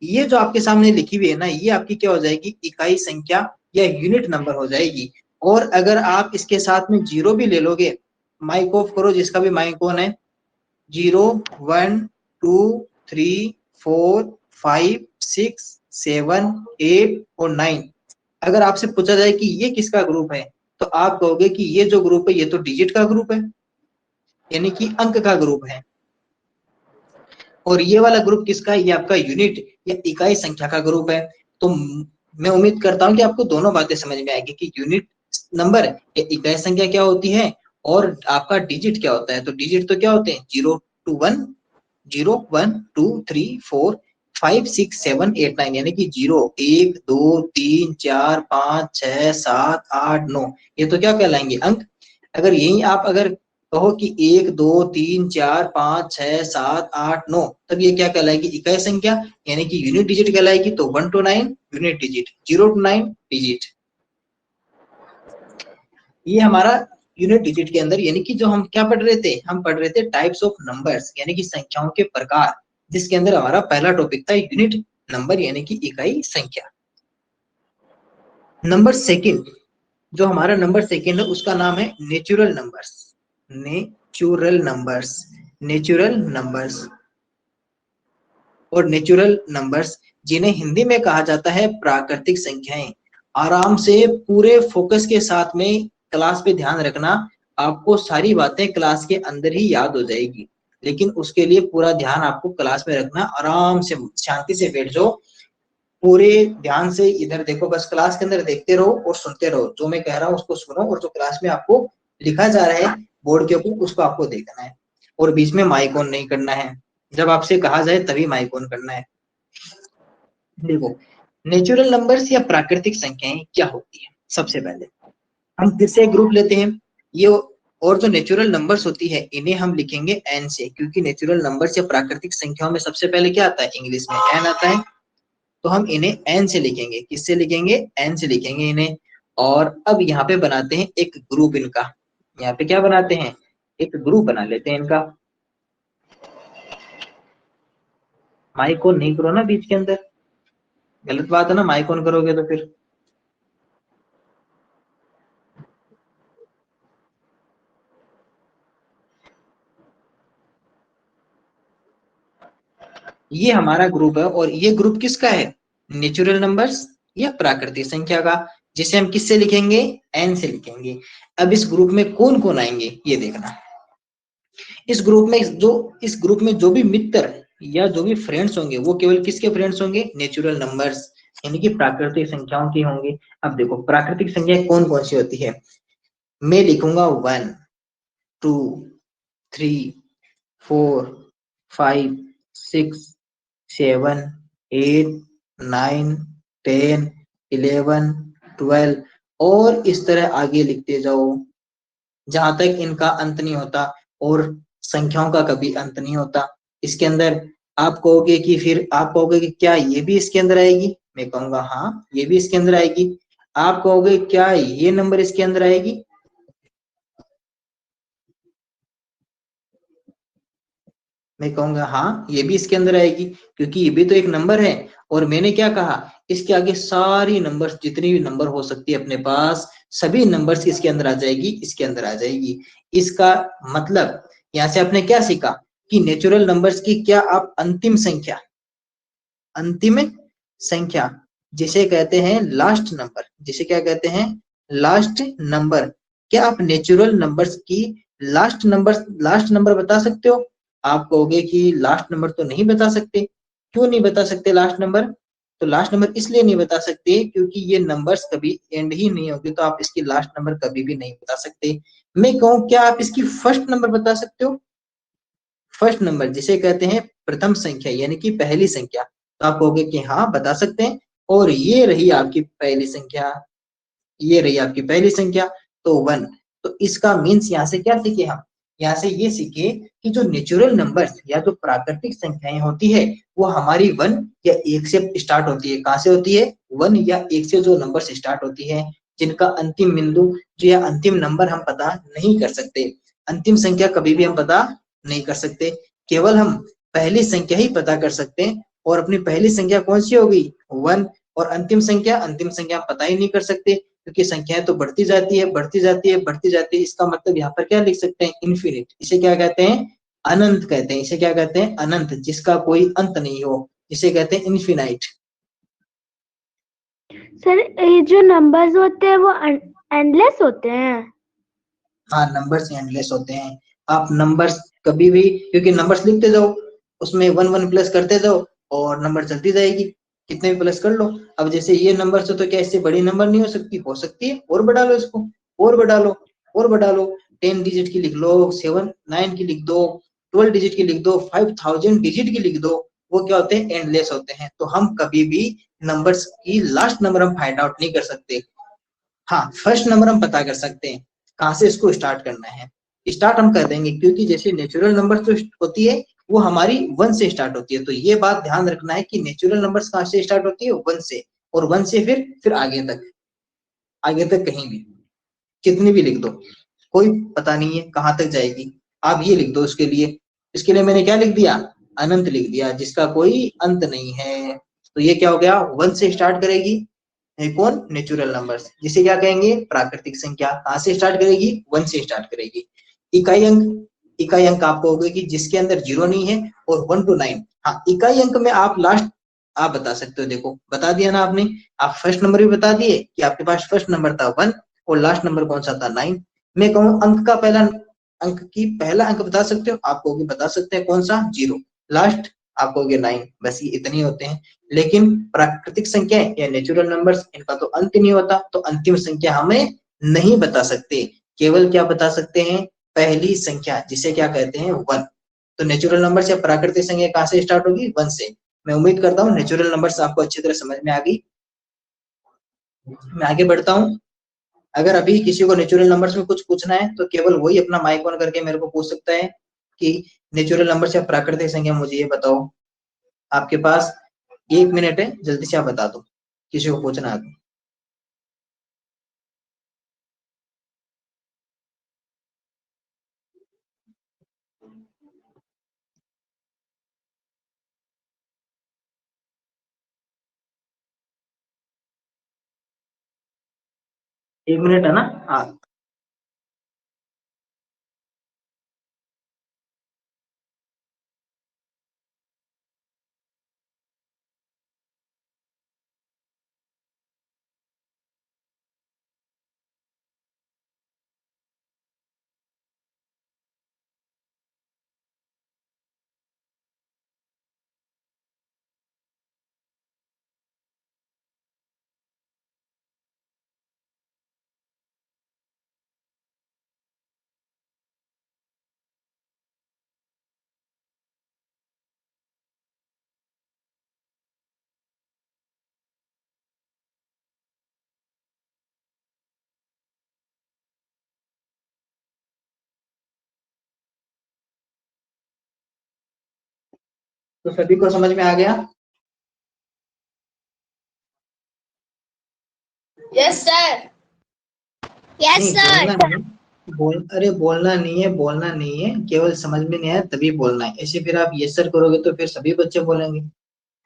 ये जो आपके सामने लिखी हुई है ना, ये आपकी क्या हो जाएगी? इकाई संख्या या यूनिट नंबर हो जाएगी। और अगर आप इसके साथ में जीरो भी ले लोगे, माइक ऑफ करो जिसका भी माइक ऑन है, 0, 1, 2, 3, 4, 5, 6, 7, 8 और 9। अगर आपसे पूछा जाए कि ये किसका ग्रुप है, तो आप कहोगे कि ये जो ग्रुप है ये तो डिजिट का ग्रुप है, यानी कि अंक का ग्रुप है। और ये वाला ग्रुप किसका है? ये आपका यूनिट या इकाई संख्या का ग्रुप है। तो मैं उम्मीद करता हूं कि आपको दोनों बातें समझ में आएगी कि यूनिट नंबर या इकाई संख्या क्या होती है और आपका डिजिट क्या होता है। तो डिजिट तो क्या होते हैं? 0 to 1, 0, 1, 2, 3, 4, 5, 6, 7, 8, 9, यानी कि 0, 1, 2, 3, 4, 5, 6, 7, 8, 9, ये तो क्या कहलाएंगे? अंक। अगर यही आप अगर कहो कि 1, 2, 3, 4, 5, 6, 7, 8, 9, तब ये क्या कहलाएगी? इकाई संख्या, यानी कि यूनिट डिजिट कहलाएगी। तो 1 to 9 unit digit, 0 to 9 digit. ये हमारा यूनिट डिजिट के अंदर, यानी कि जो हम क्या पढ़ रहे थे? हम पढ़ रहे थे टाइप्स ऑफ नंबर्स, यानी कि संख्याओं के प्रकार, जिसके अंदर हमारा पहला टॉपिक था यूनिट नंबर यानी कि इकाई संख्या। नंबर सेकंड, जो हमारा नंबर सेकंड है उसका नाम है नेचुरल नंबर्स। नेचुरल नंबर्स और नेचुरल नंबर्स, जिन्हें हिंदी में कहा जाता है प्राकृतिक संख्याएं। आराम से पूरे फोकस के साथ में क्लास पे ध्यान रखना, आपको सारी बातें क्लास के अंदर ही याद हो जाएगी, लेकिन उसके लिए पूरा ध्यान आपको क्लास में रखना। आराम से शांति से बैठ जाओ, पूरे ध्यान से इधर देखो, बस क्लास के अंदर देखते रहो और सुनते रहो। जो मैं कह रहा हूँ उसको सुनो, और जो क्लास में आपको लिखा जा रहा है बोर्ड के ऊपर उसको आपको देखना है। और बीच में माइक ऑन नहीं करना है, जब आपसे कहा जाए तभी माइक ऑन करना है। देखो, नेचुरल नंबर्स या प्राकृतिक संख्याएं क्या होती है? सबसे पहले हम फिर से एक ग्रुप लेते हैं ये, और जो नेचुरल नंबर्स होती है इन्हें हम लिखेंगे n से, क्योंकि नेचुरल नंबर्स या प्राकृतिक संख्याओं में सबसे पहले क्या आता है? इंग्लिश में n आता है। तो हम इन्हें n से लिखेंगे। किससे लिखेंगे? n से लिखेंगे इन्हें। और अब यहाँ पे बनाते हैं एक ग्रुप इनका। यहाँ पे क्या बनाते हैं? एक ग्रुप बना लेते हैं इनका। माइक ऑन नहीं करो ना बीच के अंदर, गलत बात है ना, माइक ऑन करोगे तो फिर। ये हमारा ग्रुप है, और ये ग्रुप किसका है? नेचुरल नंबर्स या प्राकृतिक संख्या का, जिसे हम किससे लिखेंगे? n से लिखेंगे। अब इस ग्रुप में कौन कौन आएंगे ये देखना। इस ग्रुप में जो भी मित्र या जो भी फ्रेंड्स होंगे वो केवल किसके फ्रेंड्स होंगे? नेचुरल नंबर्स यानी कि प्राकृतिक संख्याओं के होंगे। अब देखो प्राकृतिक संख्याएं कौन कौन सी होती है। मैं लिखूंगा 1, 2, 3, 4, 5, 6, 7, 8, 9, 10, 11, 12 और इस तरह आगे लिखते जाओ जहां तक इनका अंत नहीं होता, और संख्याओं का कभी अंत नहीं होता। इसके अंदर आप कहोगे कि क्या ये भी इसके अंदर आएगी? मैं कहूंगा हाँ ये भी इसके अंदर आएगी। आप कहोगे क्या ये नंबर इसके अंदर आएगी? मैं कहूंगा हाँ ये भी इसके अंदर आएगी, क्योंकि ये भी तो एक नंबर है। और मैंने क्या कहा? इसके आगे सारी नंबर्स, जितनी भी नंबर हो सकती है अपने पास, सभी नंबर्स इसके अंदर आ जाएगी, इसके अंदर आ जाएगी। इसका मतलब यहाँ से आपने क्या सीखा कि नेचुरल नंबर्स की क्या आप अंतिम संख्या जिसे कहते हैं लास्ट नंबर, जिसे क्या कहते हैं? Last number. क्या आप नेचुरल नंबर्स की लास्ट नंबर बता सकते हो? आप कहोगे कि लास्ट नंबर तो नहीं बता सकते। क्यों नहीं बता सकते लास्ट नंबर? तो लास्ट नंबर इसलिए नहीं बता सकते क्योंकि ये नंबर्स कभी एंड ही नहीं होगी, तो आप इसकी लास्ट नंबर कभी भी नहीं बता सकते। मैं कहूँ क्या आप इसकी फर्स्ट नंबर बता सकते हो? फर्स्ट नंबर जिसे कहते हैं प्रथम संख्या यानी कि पहली संख्या, तो आप कहोगे कि हाँ बता सकते हैं। और ये रही आपकी पहली संख्या, ये रही आपकी पहली संख्या, तो 1। तो इसका मीन्स यहाँ से क्या सीखे हम? यहाँ से ये सीखे कि जो नेचुरल नंबर्स या जो प्राकृतिक संख्याएं होती है वो हमारी 1 या 1 से स्टार्ट होती है। कहाँ से होती है? 1 या 1 से जो नंबर से स्टार्ट होती है, जिनका अंतिम बिंदु जो या अंतिम नंबर हम पता नहीं कर सकते। अंतिम संख्या कभी भी हम पता नहीं कर सकते, केवल हम पहली संख्या ही पता कर सकते हैं। और अपनी पहली संख्या कौन सी होगी? 1। और अंतिम संख्या हम पता ही नहीं कर सकते क्योंकि संख्याएं तो बढ़ती जाती है, बढ़ती जाती है, बढ़ती जाती है। इसका मतलब यहाँ पर क्या लिख सकते हैं? इन्फिनिट। इसे क्या कहते हैं? अनंत कहते हैं। इसे क्या कहते हैं? अनंत, जिसका कोई अंत नहीं हो, जिसे कहते हैं इन्फिनाइट। सर ये जो नंबर्स होते हैं वो एंडलेस होते हैं? हाँ, नंबर्स एंडलेस होते हैं। आप नंबर्स कभी भी, क्योंकि नंबर्स लिखते जाओ, उसमें 1 1 प्लस करते जाओ और नंबर चलती जाएगी, कितने भी प्लस कर लो। अब जैसे ये नंबर से तो क्या इससे बड़ी नंबर नहीं हो सकती? हो सकती है, और बढ़ा लो इसको, और बढ़ा लो, और बढ़ा लो। 10 डिजिट की लिख लो, 7 9 की लिख दो, 12 डिजिट की लिख दो, 5000 डिजिट की लिख दो। वो क्या होते हैं? एंडलेस होते हैं। तो हम कभी भी नंबर्स की लास्ट नंबर हम फाइंड आउट नहीं कर सकते। हाँ, फर्स्ट नंबर हम पता कर सकते हैं, कहाँ से इसको स्टार्ट करना है। स्टार्ट हम कर देंगे क्योंकि जैसे नेचुरल नंबर जो होती है वो हमारी 1 से स्टार्ट होती है। तो ये बात ध्यान रखना है कि नेचुरल नंबर्स कहाँ से स्टार्ट होती है? 1 से। और 1 से फिर आगे तक, आगे तक कहीं भी कितनी भी लिख दो, कोई पता नहीं है कहाँ तक जाएगी। आप ये लिख दो इसके लिए मैंने क्या लिख दिया? अनंत लिख दिया, जिसका कोई अंत नहीं है। तो ये क्या हो गया? 1 से स्टार्ट करेगी। कौन? नेचुरल नंबर्स, जिसे क्या कहेंगे? प्राकृतिक संख्या। कहाँ से स्टार्ट करेगी? 1 से स्टार्ट करेगी। इकाई अंक आप कहोगे कि जिसके अंदर 0 नहीं है, और 1 to 9। हाँ, इकाई अंक में आप लास्ट आप बता सकते हो। देखो बता दिया ना आपने, आप फर्स्ट नंबर भी बता दिए कि आपके पास फर्स्ट नंबर था 1 और लास्ट नंबर कौन सा था? 9। मैं कहूँ पहला अंक बता सकते हो? आप कहोगे बता सकते हैं, कौन सा? 0। लास्ट आप कहोगे 9। बस ये इतने होते हैं। लेकिन प्राकृतिक संख्या या नेचुरल नंबर्स, इनका तो अंत नहीं होता, तो अंतिम संख्या हमें नहीं बता सकते। केवल क्या बता सकते हैं? पहली संख्या, जिसे क्या कहते हैं? 1। तो नेचुरल नंबर्स या प्राकृतिक संख्या कहाँ से स्टार्ट होगी? 1 से। मैं उम्मीद करता हूँ नेचुरल नंबर्स आपको अच्छी तरह समझ में आ गई। मैं आगे बढ़ता हूँ। अगर अभी किसी को नेचुरल नंबर्स में कुछ पूछना है तो केवल वही अपना माइक ऑन करके मेरे को पूछ सकता है कि नेचुरल नंबर्स या प्राकृतिक संख्या मुझे ये बताओ। आपके पास 1 मिनट है, जल्दी से आप बता दो, किसी को पूछना है। एक मिनट है ना? हाँ, तो सभी को समझ में आ गया? Yes sir. यस नहीं, सर। बोलना नहीं, अरे बोलना नहीं है, बोलना नहीं है, केवल समझ में नहीं आया तभी बोलना है। ऐसे फिर आप ये सर करोगे तो फिर सभी बच्चे बोलेंगे।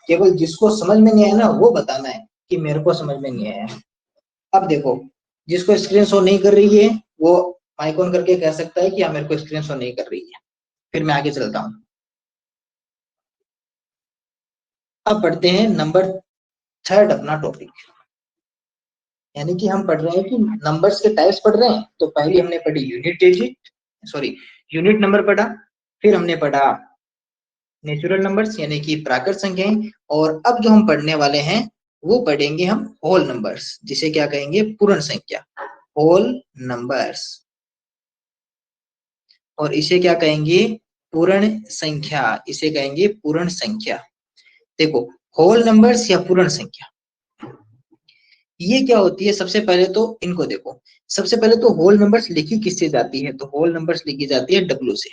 केवल जिसको समझ में नहीं आया ना वो बताना है कि मेरे को समझ में नहीं आया। अब देखो, जिसको स्क्रीन शो नहीं कर रही है वो माइक ऑन करके कह सकता है कि हाँ मेरे को स्क्रीन शो नहीं कर रही है। फिर मैं आगे चलता हूँ। अब पढ़ते हैं नंबर थर्ड अपना टॉपिक, यानी कि हम पढ़ रहे हैं कि नंबर्स के टाइप्स पढ़ रहे हैं। तो पहले हमने पढ़ी यूनिट नंबर पढ़ा, फिर हमने पढ़ा नेचुरल नंबर्स यानी कि प्राकृत संख्याएं। और अब जो हम पढ़ने वाले हैं वो पढ़ेंगे हम होल नंबर्स, जिसे क्या कहेंगे, पूर्ण संख्या, होल नंबर्स। और इसे क्या कहेंगे, पूर्ण संख्या, इसे कहेंगे पूर्ण संख्या। देखो होल नंबर्स या पूर्ण संख्या ये क्या होती है, सबसे पहले तो इनको देखो। सबसे पहले तो होल नंबर्स लिखी किससे जाती है, तो होल नंबर्स लिखी जाती है W से,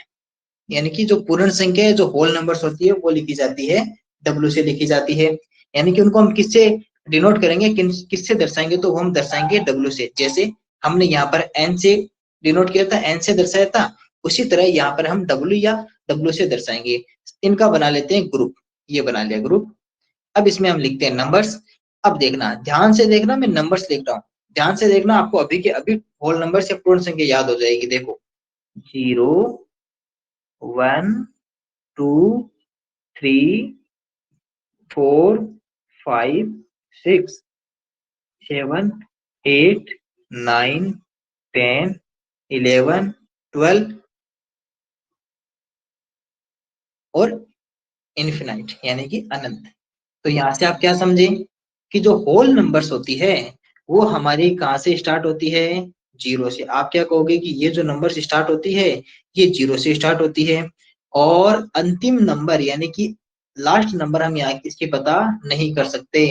यानी कि जो पूर्ण संख्या है, जो होल नंबर्स होती है वो लिखी जाती है W से लिखी जाती है। यानी कि उनको हम किससे डिनोट करेंगे, किससे दर्शाएंगे, तो वो हम दर्शाएंगे W से। जैसे हमने यहाँ पर N से डिनोट किया था, N से दर्शाया था, उसी तरह यहाँ पर हम W या W से दर्शाएंगे। इनका बना लेते हैं ग्रुप, ये बना लिया ग्रुप। अब इसमें हम लिखते हैं नंबर्स। अब देखना, ध्यान से देखना, मैं नंबर्स लिख रहा हूँ, ध्यान से देखना, आपको अभी के अभी होल नंबर्स या पूर्ण संख्या याद हो जाएगी। देखो 0 1 2 3 4 5 6 7 8 9 10 11 12 और इन्फिनाइट यानी कि अनंत। तो यहाँ से आप क्या समझे कि जो होल नंबर्स होती है वो हमारी कहाँ से स्टार्ट होती है, 0 से। आप क्या कहोगे कि ये जो नंबर्स स्टार्ट होती है ये 0 से स्टार्ट होती है, और अंतिम नंबर यानी कि लास्ट नंबर हम यहाँ इसके पता नहीं कर सकते।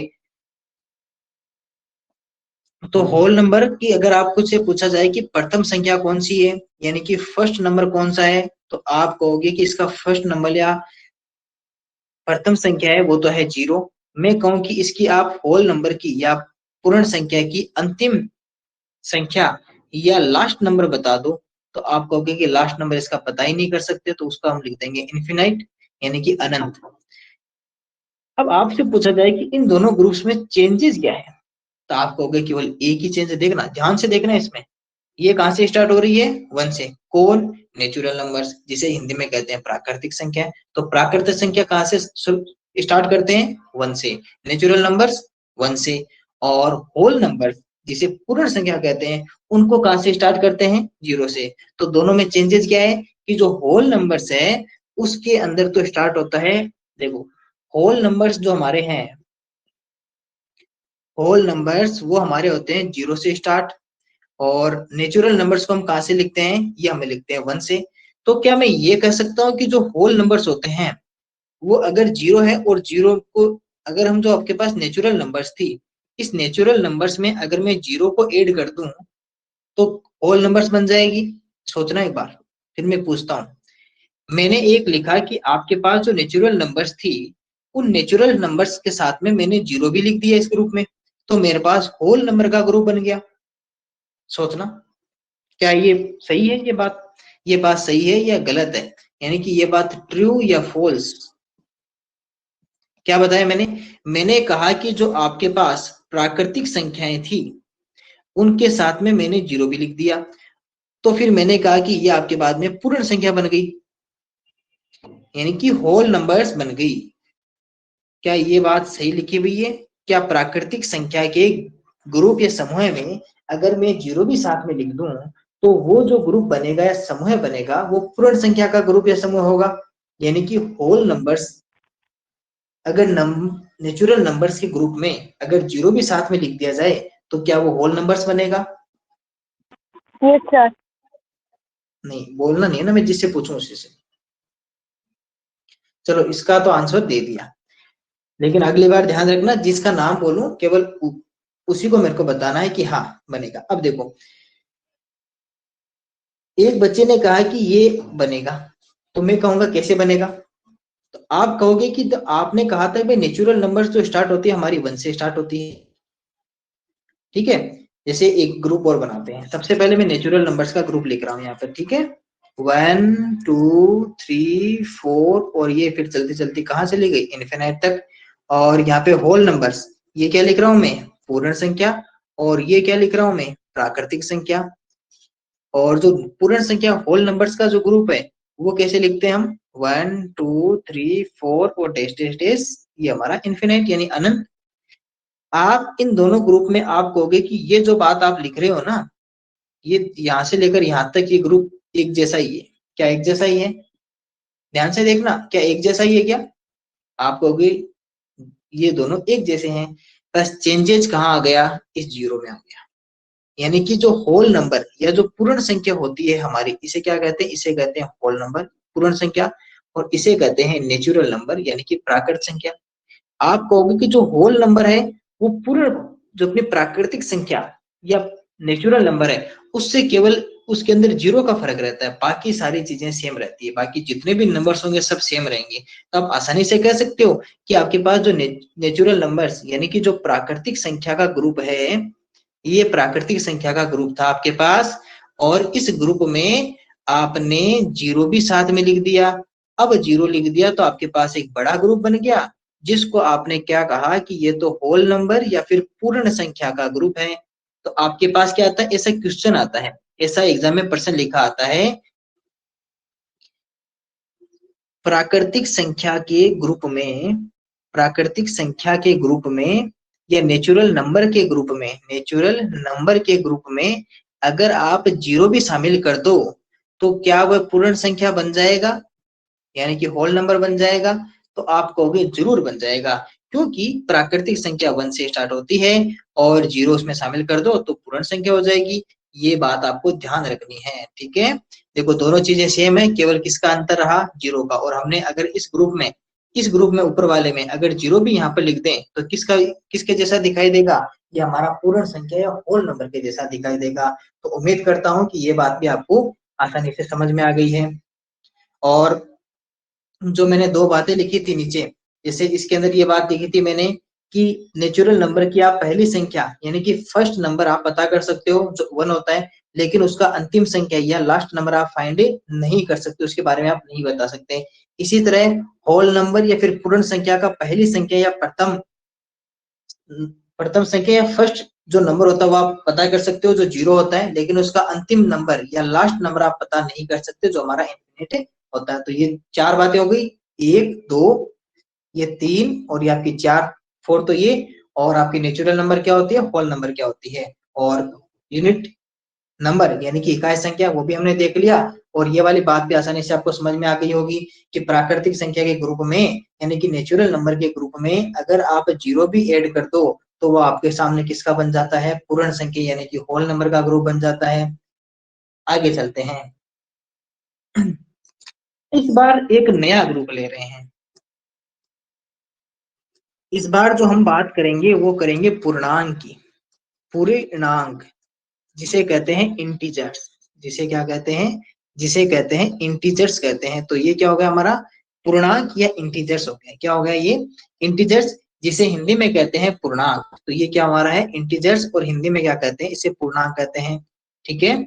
तो होल नंबर की अगर आपको से पूछा जाए कि प्रथम संख्या कौन सी है, यानी कि फर्स्ट नंबर कौन सा है, तो आप कहोगे कि इसका फर्स्ट नंबर या प्रथम संख्या है वो तो है 0। मैं कहूं कि इसकी आप होल नंबर की या पूर्ण संख्या की अंतिम संख्या या लास्ट नंबर बता दो, तो आप कहोगे कि लास्ट नंबर इसका पता ही नहीं कर सकते, तो उसका हम लिख देंगे इन्फिनाइट यानी कि अनंत। अब आपसे पूछा जाए कि इन दोनों ग्रुप्स में चेंजेस क्या है, तो आप कहोगे केवल एक ही चेंज। देखना, ध्यान से देखना, इसमें ये कहां से स्टार्ट हो रही है, 1 से। कौन, नेचुरल नंबर्स, जिसे हिंदी में कहते हैं प्राकृतिक संख्या। तो प्राकृतिक संख्या कहां से स्टार्ट करते हैं, 1 से। नेचुरल नंबर्स 1 से। और होल नंबर जिसे पूर्ण संख्या कहते हैं उनको कहां से स्टार्ट करते हैं, 0 से। तो दोनों में चेंजेस क्या है कि जो होल नंबर्स है उसके अंदर तो स्टार्ट होता है, देखो होल नंबर्स जो हमारे हैं, होल नंबर्स वो हमारे होते हैं 0 से स्टार्ट। और नेचुरल नंबर्स को हम कहां से लिखते हैं, ये हमें लिखते हैं 1 से। तो क्या मैं ये कह सकता हूँ कि जो होल नंबर्स होते हैं वो अगर 0 है, और 0 को अगर हम, जो आपके पास नेचुरल नंबर्स थी, इस नेचुरल नंबर्स में अगर मैं 0 को ऐड कर दूं तो होल नंबर्स बन जाएगी। सोचना एक बार, फिर मैं पूछता हूँ। मैंने एक लिखा कि आपके पास जो नेचुरल नंबर्स थी, उन नेचुरल नंबर्स के साथ में मैंने 0 भी लिख दिया इस ग्रुप में, तो मेरे पास होल नंबर का ग्रुप बन गया। सोचना, क्या ये सही है, ये बात सही है या गलत है, यानी कि ये बात ट्रू या फॉल्स। क्या बताया मैंने कहा कि जो आपके पास प्राकृतिक संख्याएं थी उनके साथ में मैंने 0 भी लिख दिया, तो फिर मैंने कहा कि ये आपके बाद में पूर्ण संख्या बन गई, यानी कि होल नंबर्स बन गई। क्या ये बात सही लिखी हुई है, क्या प्राकृतिक संख्या के ग्रुप या समूह में अगर मैं 0 भी साथ में लिख दूं तो वो जो ग्रुप बनेगा या समूह बनेगा वो पूर्ण संख्या का ग्रुप या समूह होगा। यानी कि होल नंबर्स अगर नेचुरल नंबर्स के ग्रुप में अगर 0 भी साथ में लिख दिया जाए तो क्या वो होल नंबर्स बनेगा। Yes sir. नहीं, बोलना नहीं है ना, मैं जिससे पूछूं उसी से। चलो इसका तो आंसर दे दिया, लेकिन अगली बार ध्यान रखना, जिसका नाम बोलूं केवल उसी को मेरे को बताना है कि हाँ बनेगा। अब देखो, एक बच्चे ने कहा कि ये बनेगा, तो मैं कहूंगा कैसे बनेगा, तो आप कहोगे कि तो आपने कहा था भाई नेचुरल नंबर्स जो स्टार्ट होती है हमारी 1 से स्टार्ट होती है, ठीक है। जैसे एक ग्रुप और बनाते हैं, सबसे पहले मैं नेचुरल नंबर्स का ग्रुप लिख रहा हूँ यहाँ पर, ठीक है। 1 2 3 4 और ये फिर चलती चलती कहाँ चली गई, इन्फिनाइट तक। और यहाँ पे होल नंबर्स, ये क्या लिख रहा हूँ मैं, पूर्ण संख्या। और ये क्या लिख रहा हूँ मैं, प्राकृतिक संख्या। और जो पूर्ण संख्या होल नंबर्स का जो ग्रुप है वो कैसे लिखते हैं हम, 1 2 3 4 और डैश डैश डैश, ये हमारा इन्फिनाइट यानी अनंत। आप इन दोनों ग्रुप में आप कहोगे कि ये जो बात आप लिख रहे हो ना, ये यहाँ से लेकर यहाँ तक ये ग्रुप एक जैसा ही है। क्या एक जैसा ही है, ध्यान से देखना, क्या एक जैसा ही है क्या? आप कहोगे ये दोनों एक जैसे हैं, बस चेंजेस कहाँ आ गया, इस जीरो में आ गया। यानी कि जो होल नंबर या जो पूर्ण संख्या होती है हमारी, इसे क्या कहते हैं, इसे कहते हैं होल नंबर, पूर्ण संख्या, और इसे कहते हैं नेचुरल नंबर यानी कि प्राकृत संख्या। आप कहोगे कि जो होल नंबर है वो पूर्ण, जो अपनी प्राकृतिक संख्या या नेचुरल नंबर है उससे केवल उसके अंदर जीरो का फर्क रहता है, बाकी सारी चीजें सेम रहती है, बाकी जितने भी नंबर्स होंगे सब सेम रहेंगे। तो आप आसानी से कह सकते हो कि आपके पास जो नेचुरल नंबर्स यानी कि जो प्राकृतिक संख्या का ग्रुप है, ये प्राकृतिक संख्या का ग्रुप था आपके पास, और इस ग्रुप में आपने जीरो भी साथ में लिख दिया। अब जीरो लिख दिया तो आपके पास एक बड़ा ग्रुप बन गया, जिसको आपने क्या कहा कि ये तो होल नंबर या फिर पूर्ण संख्या का ग्रुप है। तो आपके पास क्या आता है, ऐसा क्वेश्चन आता है, ऐसा एग्जाम में प्रश्न लिखा आता है, प्राकृतिक संख्या के ग्रुप में, प्राकृतिक संख्या के ग्रुप में या नेचुरल नंबर के ग्रुप में, नेचुरल नंबर के ग्रुप में अगर आप जीरो भी शामिल कर दो तो क्या वह पूर्ण संख्या बन जाएगा, यानी कि होल नंबर बन जाएगा? तो आप कहोगे जरूर बन जाएगा, क्योंकि प्राकृतिक संख्या 1 से स्टार्ट होती है और जीरो उसमें शामिल कर दो तो पूर्ण संख्या हो जाएगी। ये बात आपको ध्यान रखनी है, ठीक है। देखो दोनों चीजें सेम है, केवल किसका अंतर रहा, जीरो का। और हमने अगर इस ग्रुप में ऊपर वाले में अगर जीरो भी यहाँ पर लिख दें तो किसके जैसा दिखाई देगा, ये हमारा पूर्ण संख्या या होल नंबर के जैसा दिखाई देगा। तो उम्मीद करता हूँ कि ये बात भी आपको आसानी से समझ में आ गई है। और जो मैंने दो बातें लिखी थी नीचे, जैसे इसके अंदर ये बात लिखी थी मैंने कि नेचुरल नंबर की आप पहली संख्या यानी कि फर्स्ट नंबर आप पता कर सकते हो जो 1 होता है, लेकिन उसका अंतिम संख्या या लास्ट नंबर आप फाइंड नहीं कर सकते, उसके बारे में आप नहीं बता सकते। इसी तरह होल नंबर या फिर पूर्ण संख्या का पहली संख्या या प्रथम संख्या या फर्स्ट जो नंबर होता है वो आप पता कर सकते हो जो जीरो होता है, लेकिन उसका अंतिम नंबर या लास्ट नंबर आप पता नहीं कर सकते जो हमारा इनफिनिट होता है। तो ये चार बातें हो गई, 1 2 ये 3 और ये आपकी 4 4 तो ये, और आपकी नेचुरल नंबर क्या होती है, होल नंबर क्या होती है, और यूनिट नंबर यानी कि इकाई संख्या वो भी हमने देख लिया। और ये वाली बात भी आसानी से आपको समझ में आ गई होगी कि प्राकृतिक संख्या के ग्रुप में यानी कि नेचुरल नंबर के ग्रुप में अगर आप जीरो भी ऐड कर दो तो वो आपके सामने किसका बन जाता है, पूर्ण संख्या यानी कि होल नंबर का ग्रुप बन जाता है। आगे चलते हैं, इस बार एक नया ग्रुप ले रहे हैं। इस बार जो हम बात करेंगे वो करेंगे पूर्णांक की, पूर्णांक जिसे कहते हैं इंटीजर्स, जिसे क्या कहते हैं, जिसे कहते हैं इंटीजर्स कहते हैं। तो ये क्या हो गया हमारा पूर्णांक या इंटीजर्स हो गया, क्या हो गया ये इंटीजर्स, जिसे हिंदी में कहते हैं पूर्णांक। तो ये क्या हमारा है इंटीजर्स, और हिंदी में क्या कहते हैं, इसे पूर्णांक कहते हैं, ठीक है।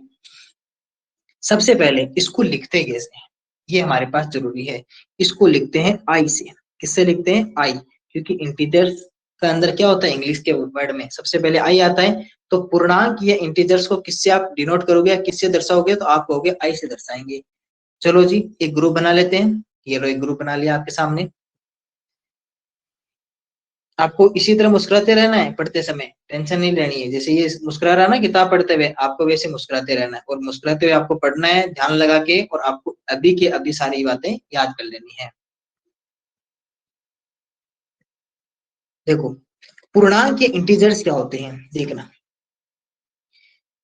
सबसे पहले इसको लिखते कैसे हैं, ये हमारे पास जरूरी है। इसको लिखते हैं आई से, किससे लिखते हैं, आई, क्योंकि इंटीजर्स का अंदर क्या होता है, इंग्लिश के वर्ड में सबसे पहले आई आता है। तो पूर्णांक या इंटीजर्स को किससे आप डिनोट करोगे, किससे दर्शाओगे, तो आप कहोगे आई से दर्शाएंगे। चलो जी एक ग्रुप बना लेते हैं, ये लो एक ग्रुप बना लिया आपके सामने। आपको इसी तरह मुस्कुराते रहना है पढ़ते समय, टेंशन नहीं लेनी है। जैसे ये मुस्कुरा रहा ना किताब पढ़ते हुए, आपको वैसे मुस्कुराते रहना है, और मुस्कुराते हुए आपको पढ़ना है ध्यान लगा के, और आपको अभी के अभी सारी बातें याद कर लेनी है। देखो पूर्णांक के इंटीजर्स क्या होते हैं, देखना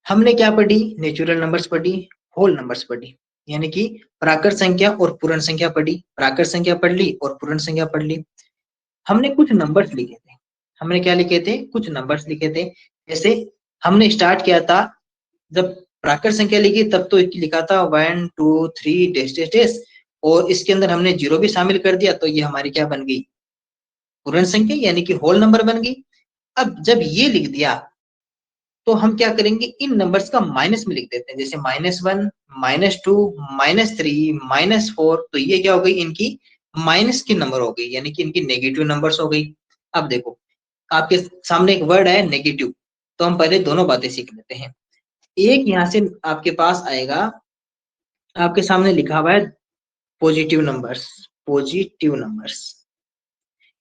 हमने क्या पढ़ी, नेचुरल नंबर्स पढ़ी, होल नंबर्स पढ़ी, यानी कि प्राकृत संख्या और पूर्ण संख्या पढ़ी, प्राकृत संख्या पढ़ ली और पूर्ण संख्या पढ़ ली। हमने कुछ नंबर्स लिखे थे, हमने क्या लिखे थे, कुछ नंबर्स लिखे थे। जैसे हमने स्टार्ट किया था जब प्राकृत संख्या लिखी तब तो लिखा था 1 2 3 डैश डैश डैश, और इसके अंदर हमने जीरो भी शामिल कर दिया तो ये हमारी क्या बन गई, पूर्ण संख्या यानी कि होल नंबर बन गई। अब जब ये लिख दिया तो हम क्या करेंगे, इन नंबर्स का माइनस में लिख देते हैं, जैसे -1 -2 -3 -4, तो ये क्या हो गई, इनकी माइनस की नंबर हो गई, यानी कि इनकी नेगेटिव नंबर्स हो गई। अब देखो आपके सामने एक वर्ड है नेगेटिव, तो हम पहले दोनों बातें सीख लेते हैं। एक यहाँ से आपके पास आएगा, आपके सामने लिखा हुआ है positive numbers, positive numbers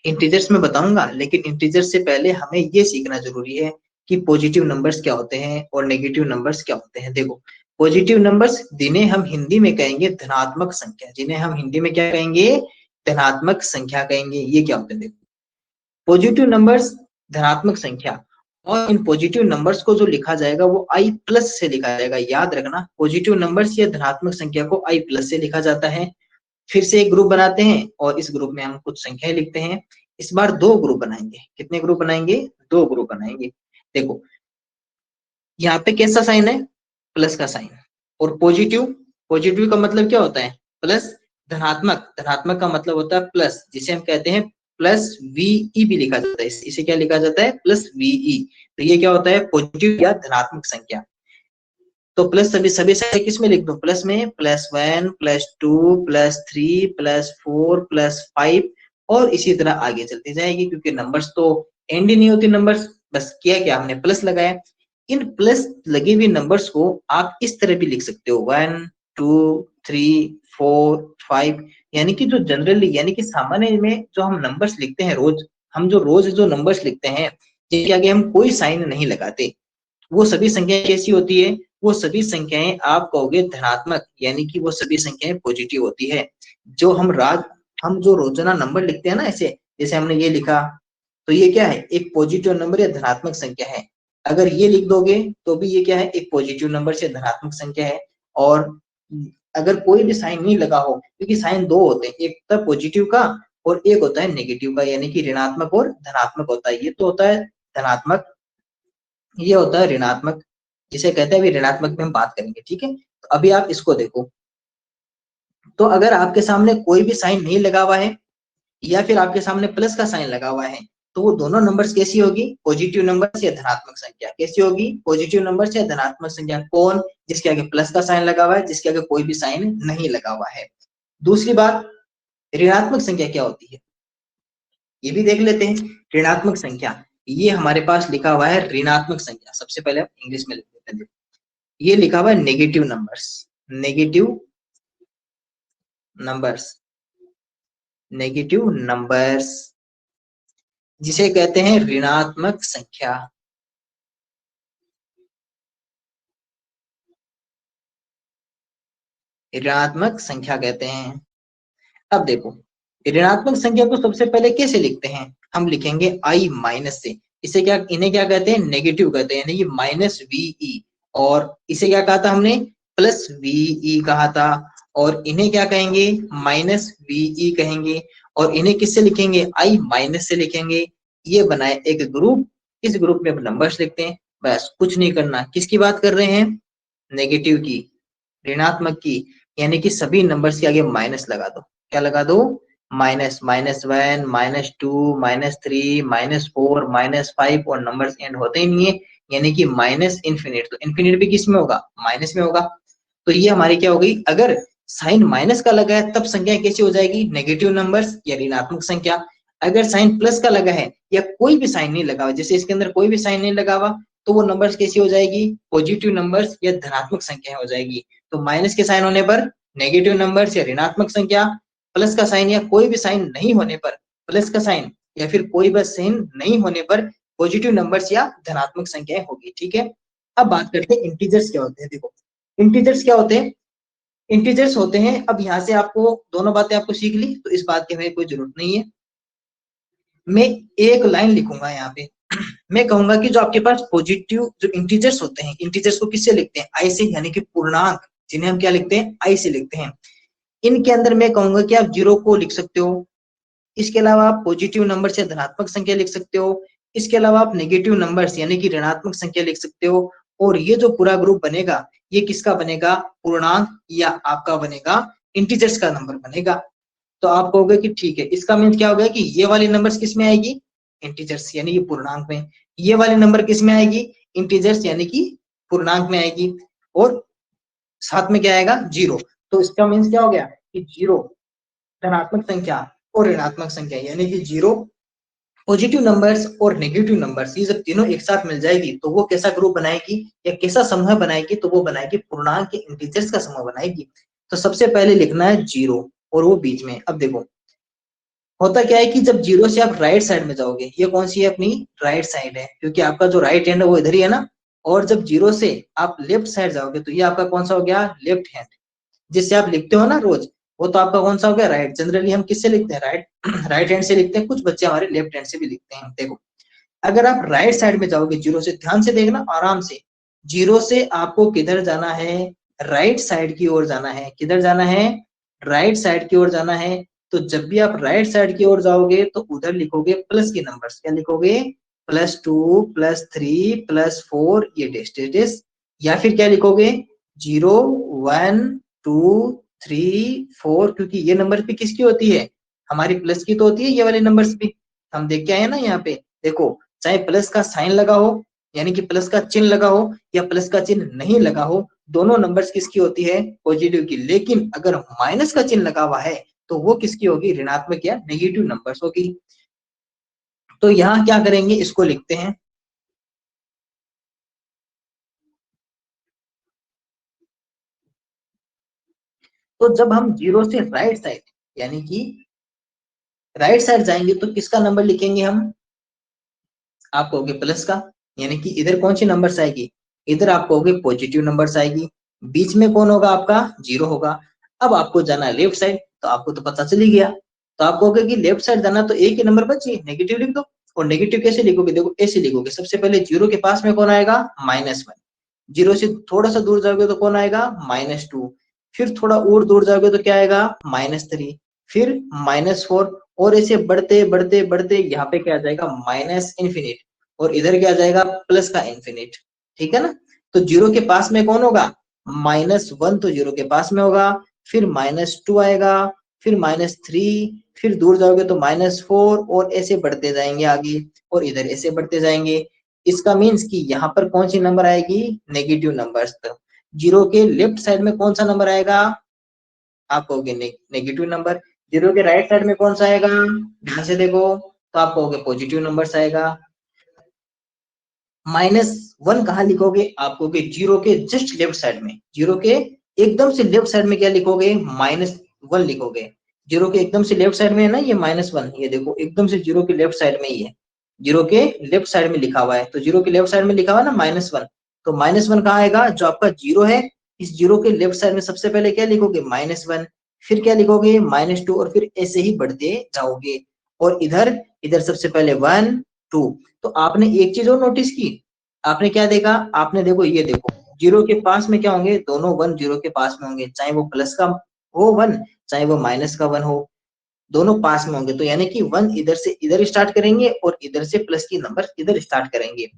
integers में बताऊंगा, लेकिन इंटीजर्स से पहले हमें ये सीखना जरूरी है कि पॉजिटिव नंबर्स क्या होते हैं और नेगेटिव नंबर्स क्या होते हैं। देखो पॉजिटिव नंबर्स जिन्हें हम हिंदी में कहेंगे धनात्मक संख्या, जिन्हें हम हिंदी में क्या कहेंगे, धनात्मक संख्या कहेंगे। ये क्या होते हैं देखो, पॉजिटिव नंबर्स धनात्मक संख्या, और इन पॉजिटिव नंबर्स को जो लिखा जाएगा वो i प्लस से लिखा जाएगा। याद रखना, पॉजिटिव नंबर्स या धनात्मक संख्या को i प्लस से लिखा जाता है। फिर से एक ग्रुप बनाते हैं और इस ग्रुप में हम कुछ संख्याएं लिखते हैं। इस बार दो ग्रुप बनाएंगे। कितने ग्रुप बनाएंगे, दो ग्रुप बनाएंगे। देखो यहाँ पे कैसा साइन है, प्लस का साइन, और पॉजिटिव, पॉजिटिव का मतलब क्या होता है, प्लस। धनात्मक, धनात्मक का मतलब होता है प्लस, जिसे हम कहते हैं प्लस वीई भी लिखा जाता है। इसे क्या लिखा जाता है, प्लस वीई। तो ये क्या होता है, पॉजिटिव या धनात्मक संख्या। तो प्लस सभी संख्या किस में लिख दो, प्लस में, +1 +2 +3 +4 +5, और इसी तरह आगे चलती जाएगी, क्योंकि नंबर्स तो एंड ही नहीं होती नंबर्स। बस किया क्या हमने, प्लस लगाया। इन प्लस लगे हुए नंबर्स को आप इस तरह भी लिख सकते हो, 1 2 3 4 5, यानी कि जो जनरली, यानी कि सामान्य में जो हम नंबर्स लिखते हैं रोज, हम जो रोज जो नंबर्स लिखते हैं जिनके आगे हम कोई साइन नहीं लगाते, वो सभी संख्याएं कैसी होती है, वो सभी संख्याएं आप कहोगे धनात्मक, यानी कि वो सभी संख्याएं पॉजिटिव होती है। जो हम जो रोजाना नंबर लिखते हैं ना, ऐसे जैसे हमने ये लिखा, तो ये क्या है, एक पॉजिटिव नंबर या धनात्मक संख्या है। अगर ये लिख दोगे तो भी ये क्या है, एक पॉजिटिव नंबर से धनात्मक संख्या है। और अगर कोई भी साइन नहीं लगा हो, क्योंकि साइन दो होते हैं, एक होता है पॉजिटिव का और एक होता है नेगेटिव का, यानी कि ऋणात्मक और धनात्मक होता है। ये तो होता है धनात्मक, ये होता है ऋणात्मक, जिसे कहते हैं, अभी ऋणात्मक में हम बात करेंगे, ठीक है। तो अभी आप इसको देखो, तो अगर आपके सामने कोई भी साइन नहीं लगा हुआ है या फिर आपके सामने प्लस का साइन लगा हुआ है, तो वो दोनों नंबर्स कैसी होगी, पॉजिटिव नंबर या धनात्मक संख्या। कैसी होगी, पॉजिटिव नंबर या धनात्मक संख्या। कौन, जिसके आगे प्लस का साइन लगा हुआ है, जिसके आगे कोई भी साइन नहीं लगा हुआ है। दूसरी बात, ऋणात्मक संख्या क्या होती है, ये भी देख लेते हैं। ऋणात्मक संख्या, ये हमारे पास लिखा हुआ है ऋणात्मक संख्या। सबसे पहले आप इंग्लिश में लिख देते हैं, ये लिखा हुआ है negative numbers, negative numbers, negative numbers, जिसे कहते हैं ऋणात्मक संख्या। ऋणात्मक संख्या कहते हैं। अब देखो, ऋणात्मक संख्या को सबसे पहले कैसे लिखते हैं, हम लिखेंगे i माइनस से। इसे क्या, इन्हें क्या कहते हैं, नेगेटिव कहते हैं, यानी कि माइनस वीई। और इसे क्या कहा था हमने, प्लस वीई कहा था। और इन्हें क्या कहेंगे, माइनस वीई कहेंगे। और इन्हें किससे लिखेंगे, i माइनस से लिखेंगे। ये बनाए एक ग्रुप, इस ग्रुप में नंबर्स लिखते हैं, बस कुछ नहीं करना। किसकी बात कर रहे हैं, नेगेटिव की, ऋणात्मक की, यानी कि सभी नंबर्स के आगे माइनस लगा दो। क्या लगा दो, माइनस, -1 -2 -3 -4 -5, और नंबर्स एंड होते ही नहीं है, यानी कि माइनस इन्फिनिट। तो इन्फिनिट भी किस में होगा, माइनस में होगा। तो ये हमारी क्या हो गई, अगर साइन माइनस का लगा है तब संख्या कैसी हो जाएगी, नेगेटिव नंबर्स या ऋणात्मक संख्या। अगर साइन प्लस का लगा है या कोई भी साइन नहीं लगा हुआ, जैसे इसके अंदर कोई भी साइन नहीं लगा हुआ, तो वो नंबर्स कैसी हो जाएगी, पॉजिटिव नंबर्स या धनात्मक संख्या हो जाएगी। तो माइनस के साइन होने पर नेगेटिव नंबर्स या ऋणात्मक संख्या, प्लस का साइन या कोई भी साइन नहीं होने पर, प्लस का साइन या फिर कोई भी साइन नहीं होने पर पॉजिटिव नंबर्स या धनात्मक संख्याएं होगी, ठीक है। अब बात करते हैं इंटीजर्स क्या होते हैं। देखो इंटीजर्स क्या होते हैं, इंटीजर्स होते हैं, अब यहाँ से आपको दोनों बातें आपको सीख ली, तो इस बात की हमें कोई जरूरत नहीं है। मैं एक लाइन लिखूंगा यहाँ पे, मैं कहूंगा कि जो आपके पास पॉजिटिव जो इंटीजर्स होते हैं, इंटीजर्स को किससे लिखते हैं, आई से, यानी कि पूर्णांक, जिन्हें हम क्या लिखते हैं, आई से लिखते हैं। इनके अंदर मैं कहूंगा कि आप 0 को लिख सकते हो। इसके अलावा आप पॉजिटिव नंबर से धनात्मक संख्या लिख सकते हो। इसके अलावा आप नेगेटिव नंबर्स यानी कि ऋणात्मक संख्या लिख सकते हो। और ये जो पूरा ग्रुप बनेगा, ये किसका बनेगा, पूर्णांक या आपका बनेगा इंटीजर्स का नंबर बनेगा। तो आप कहोगे कि ठीक है, इसका मीन क्या हो गया कि ये वाली नंबर्स किस में आएगी, इंटीजर्स यानी कि पूर्णांक में। ये वाली नंबर किस में आएगी, इंटीजर्स यानी कि पूर्णांक में आएगी। और साथ में क्या आएगा, 0। तो इसका मीन्स क्या हो गया कि 0 धनात्मक संख्या और ऋणात्मक संख्या, यानी कि 0 पॉजिटिव नंबर्स और नेगेटिव नंबर्स, ये जब तीनों एक साथ मिल जाएगी तो वो कैसा ग्रुप बनाएगी या कैसा समूह बनाएगी, तो वो बनाएगी पूर्णांक के इंटीजर्स का समूह बनाएगी। तो सबसे पहले लिखना है 0 और वो बीच में। अब देखो होता क्या है कि जब 0 से आप राइट साइड में जाओगे, ये कौन सी है, अपनी राइट साइड है, क्योंकि आपका जो राइट हैंड है वो इधर ही है ना, और जब 0 से आप लेफ्ट साइड जाओगे तो ये आपका कौन सा हो गया, लेफ्ट हैंड, जिससे आप लिखते हो ना रोज, वो तो आपका कौन सा हो गया, राइट। जनरली हम किससे लिखते हैं, राइट हैंड से लिखते हैं, कुछ बच्चे हमारे लेफ्ट हैंड से भी लिखते हैं। देखो अगर आप राइट साइड में जाओगे 0 से, ध्यान से देखना आराम से, 0 से आपको किधर जाना है, राइट साइड की ओर जाना है। किधर जाना है, राइट साइड की ओर जाना है। तो जब भी आप राइट साइड की ओर जाओगे तो उधर लिखोगे प्लस के नंबर्स, क्या लिखोगे, +2 +3 +4, ये डेस्टेटिस, या फिर क्या लिखोगे 0 1 2 3 4, क्योंकि ये नंबर भी किसकी होती है, हमारी प्लस की तो होती है, ये वाले नंबर्स भी हम देख के आए ना यहाँ पे। देखो चाहे प्लस का साइन लगा हो, यानी कि प्लस का चिन्ह लगा हो, या प्लस का चिन्ह नहीं लगा हो, दोनों नंबर्स किसकी होती है, पॉजिटिव की। लेकिन अगर माइनस का चिन्ह लगा हुआ है तो वो किसकी होगी, ऋणात्मक या नेगेटिव नंबर्स होगी। तो यहाँ क्या करेंगे, इसको लिखते हैं। तो जब हम 0 से राइट साइड, यानी कि राइट साइड जाएंगे तो किसका नंबर लिखेंगे हम, आप कहोगे प्लस का, यानी कि इधर कौन सी नंबर्स आएगी, इधर आप कहोगे पॉजिटिव नंबर्स आएगी। बीच में कौन होगा, आपका 0 होगा। अब आपको जाना है लेफ्ट साइड, तो आपको तो पता चल ही गया, तो आप कहोगे कि लेफ्ट साइड जाना, तो एक ही नंबर बची, नेगेटिव लिख दो। और नेगेटिव कैसे लिखोगे, देखो ऐसे लिखोगे, सबसे पहले 0 के पास में कौन आएगा, -1, 0 से थोड़ा सा दूर जाओगे तो कौन आएगा, -2, फिर थोड़ा और दूर जाओगे तो क्या आएगा, -3, फिर -4, और ऐसे बढ़ते बढ़ते बढ़ते यहाँ पे क्या आ जाएगा, -∞, और इधर क्या आ जाएगा, प्लस का इन्फिनिट। ठीक है ना। तो 0 के पास में कौन होगा, -1, तो 0 के पास में होगा, फिर -2 आएगा, फिर -3, फिर दूर जाओगे तो -4, और ऐसे बढ़ते जाएंगे आगे, और इधर ऐसे बढ़ते जाएंगे। इसका मीन्स कि यहाँ पर कौन सी नंबर आएगी, नेगेटिव नंबर्स। 0 के लेफ्ट साइड में कौन सा नंबर आएगा, आप कहोगे नेगेटिव नंबर। 0 के राइट साइड में कौन सा आएगा, ध्यान से देखो, तो आप कहोगे पॉजिटिव नंबर्स आएगा। -1 कहाँ लिखोगे, आप कहोगे 0 के जस्ट लेफ्ट साइड में, 0 के एकदम से लेफ्ट साइड में क्या लिखोगे, -1 लिखोगे। 0 के एकदम से लेफ्ट साइड में है ना ये -1, ये देखो एकदम से 0 के लेफ्ट साइड में ही है, 0 के लेफ्ट साइड में लिखा हुआ है। तो 0 के लेफ्ट साइड में लिखा हुआ है ना -1, तो -1 कहाँ आएगा, जो आपका 0 है, इस 0 के लेफ्ट साइड में सबसे पहले क्या लिखोगे, -1, फिर क्या लिखोगे, -2, और फिर ऐसे ही बढ़ते जाओगे। और इधर इधर सबसे पहले 1 2। तो आपने एक चीज और नोटिस की, आपने क्या देखा, आपने देखो ये देखो 0 के पास में क्या होंगे, दोनों 1 0 के पास में होंगे, चाहे वो प्लस का हो 1, चाहे वो माइनस का 1 हो, दोनों पास में होंगे। तो यानी कि 1 इधर से इधर स्टार्ट करेंगे, और इधर से प्लस की नंबर इधर स्टार्ट करेंगे।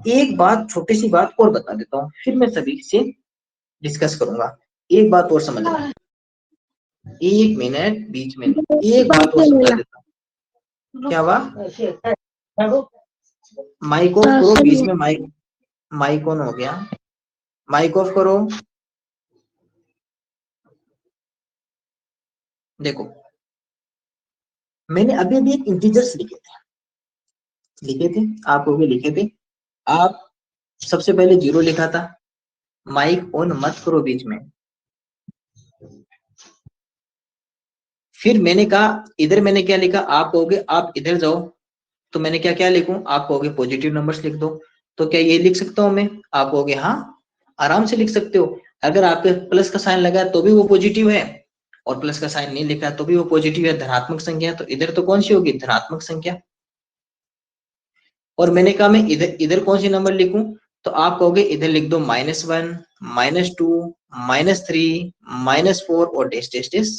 एक बात, छोटी सी बात और बता देता हूँ, फिर मैं सभी से डिस्कस करूंगा। एक बात और समझ लो, 1 मिनट बीच में, एक बात और समझा देता हूँ। क्या हुआ, माइक ऑफ करो, बीच में माइक ऑन हो गया, माइक ऑफ करो। देखो मैंने अभी अभी एक इंटीजर्स लिखे थे, आप लोग लिखे थे, आप सबसे पहले 0 लिखा था, माइक ऑन मत करो बीच में। फिर मैंने कहा इधर मैंने क्या लिखा, आप कहोगे आप इधर जाओ, तो मैंने क्या क्या लिखूं, आप कहोगे पॉजिटिव नंबर्स लिख दो। तो क्या ये लिख सकता हूं मैं, आप कहोगे हाँ आराम से लिख सकते हो। अगर आपके प्लस का साइन लगा है तो भी वो पॉजिटिव है, और प्लस का साइन नहीं लिखा है तो भी वो पॉजिटिव है, धनात्मक संख्या। तो इधर तो कौन सी होगी, धनात्मक संख्या। और मैंने कहा मैं इधर इधर कौन सी नंबर लिखूं, तो आप कहोगे इधर लिख दो -1 -2 -3 -4 और डेश डेश डेश।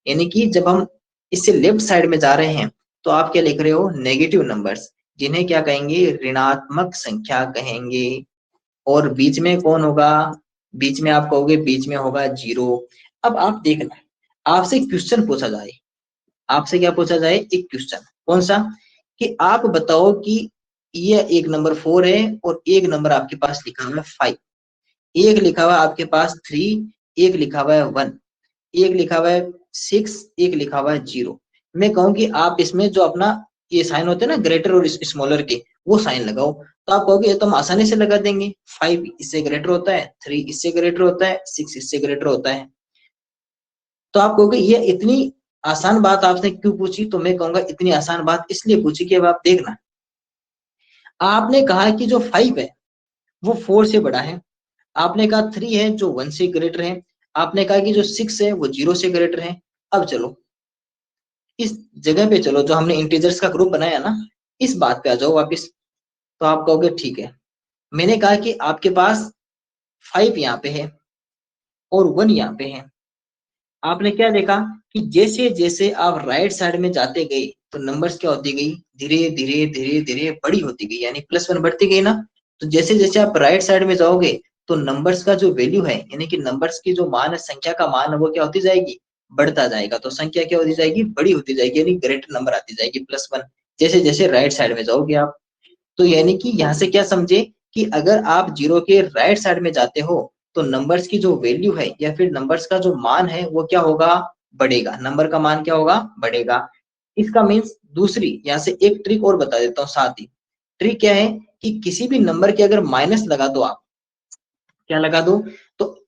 यानी कि जब हम इससे लेफ्ट साइड में जा रहे हैं तो आप क्या लिख रहे हो, नेगेटिव नंबर्स, जिन्हें क्या कहेंगे, ऋणात्मक संख्या कहेंगे। और बीच में कौन होगा, बीच में आप कहोगे बीच में होगा 0। अब आप देखना, आपसे क्वेश्चन पूछा जाए, आपसे क्या पूछा जाए, एक क्वेश्चन, कौन सा, कि आप बताओ कि ये एक नंबर 4 है, और एक नंबर आपके पास लिखा हुआ है 5, एक लिखा हुआ है आपके पास 3, एक लिखा हुआ है 1, एक लिखा हुआ है 6, एक लिखा हुआ है 0। मैं कहूँ कि आप इसमें जो अपना ये साइन होते हैं ना, ग्रेटर और स्मॉलर के, वो साइन लगाओ। तो आप कहोगे ये तो हम आसानी से लगा देंगे, 5 इससे ग्रेटर होता है, 3 इससे ग्रेटर होता है, 6 इससे ग्रेटर होता है। तो आप कहोगे ये इतनी आसान बात आपने क्यों पूछी, तो मैं कहूंगा इतनी आसान बात इसलिए पूछी कि अब आप देखना, आपने कहा कि जो 5 है वो 4 से बड़ा है। आपने कहा 3 है जो 1 से ग्रेटर है। आपने कहा कि जो 6 है वो 0 से ग्रेटर है। अब चलो इस जगह पे चलो, जो हमने इंटीजर्स का ग्रुप बनाया ना, इस बात पे आ जाओ वापस। तो आप कहोगे ठीक है, मैंने कहा कि आपके पास 5 यहाँ पे है और 1 यहाँ पे है। आपने क्या देखा कि जैसे जैसे आप राइट साइड में जाते गए तो नंबर्स क्या होती गई, धीरे धीरे धीरे धीरे बड़ी होती गई, यानी +1 बढ़ती गई ना। तो जैसे जैसे आप राइट साइड में जाओगे तो नंबर्स का जो वैल्यू है, यानी कि नंबर्स की जो मान है, संख्या का मान है, वो क्या होती जाएगी, बढ़ता जाएगा। तो संख्या क्या होती जाएगी, बड़ी होती जाएगी, यानी ग्रेटर नंबर आती जाएगी +1, जैसे जैसे राइट साइड में जाओगे आप। तो यानी कि यहाँ से क्या समझे कि अगर आप 0 के राइट साइड में जाते हो तो नंबर्स की जो वैल्यू है या फिर नंबर्स का जो मान है वो क्या होगा, बढ़ेगा। नंबर का मान क्या होगा, बढ़ेगा। इसका मीन्स दूसरी, यहाँ से एक ट्रिक और बता देता हूँ साथ ही। ट्रिक क्या है कि किसी भी नंबर के अगर माइनस लगा दो आप, क्या लगा दो, तो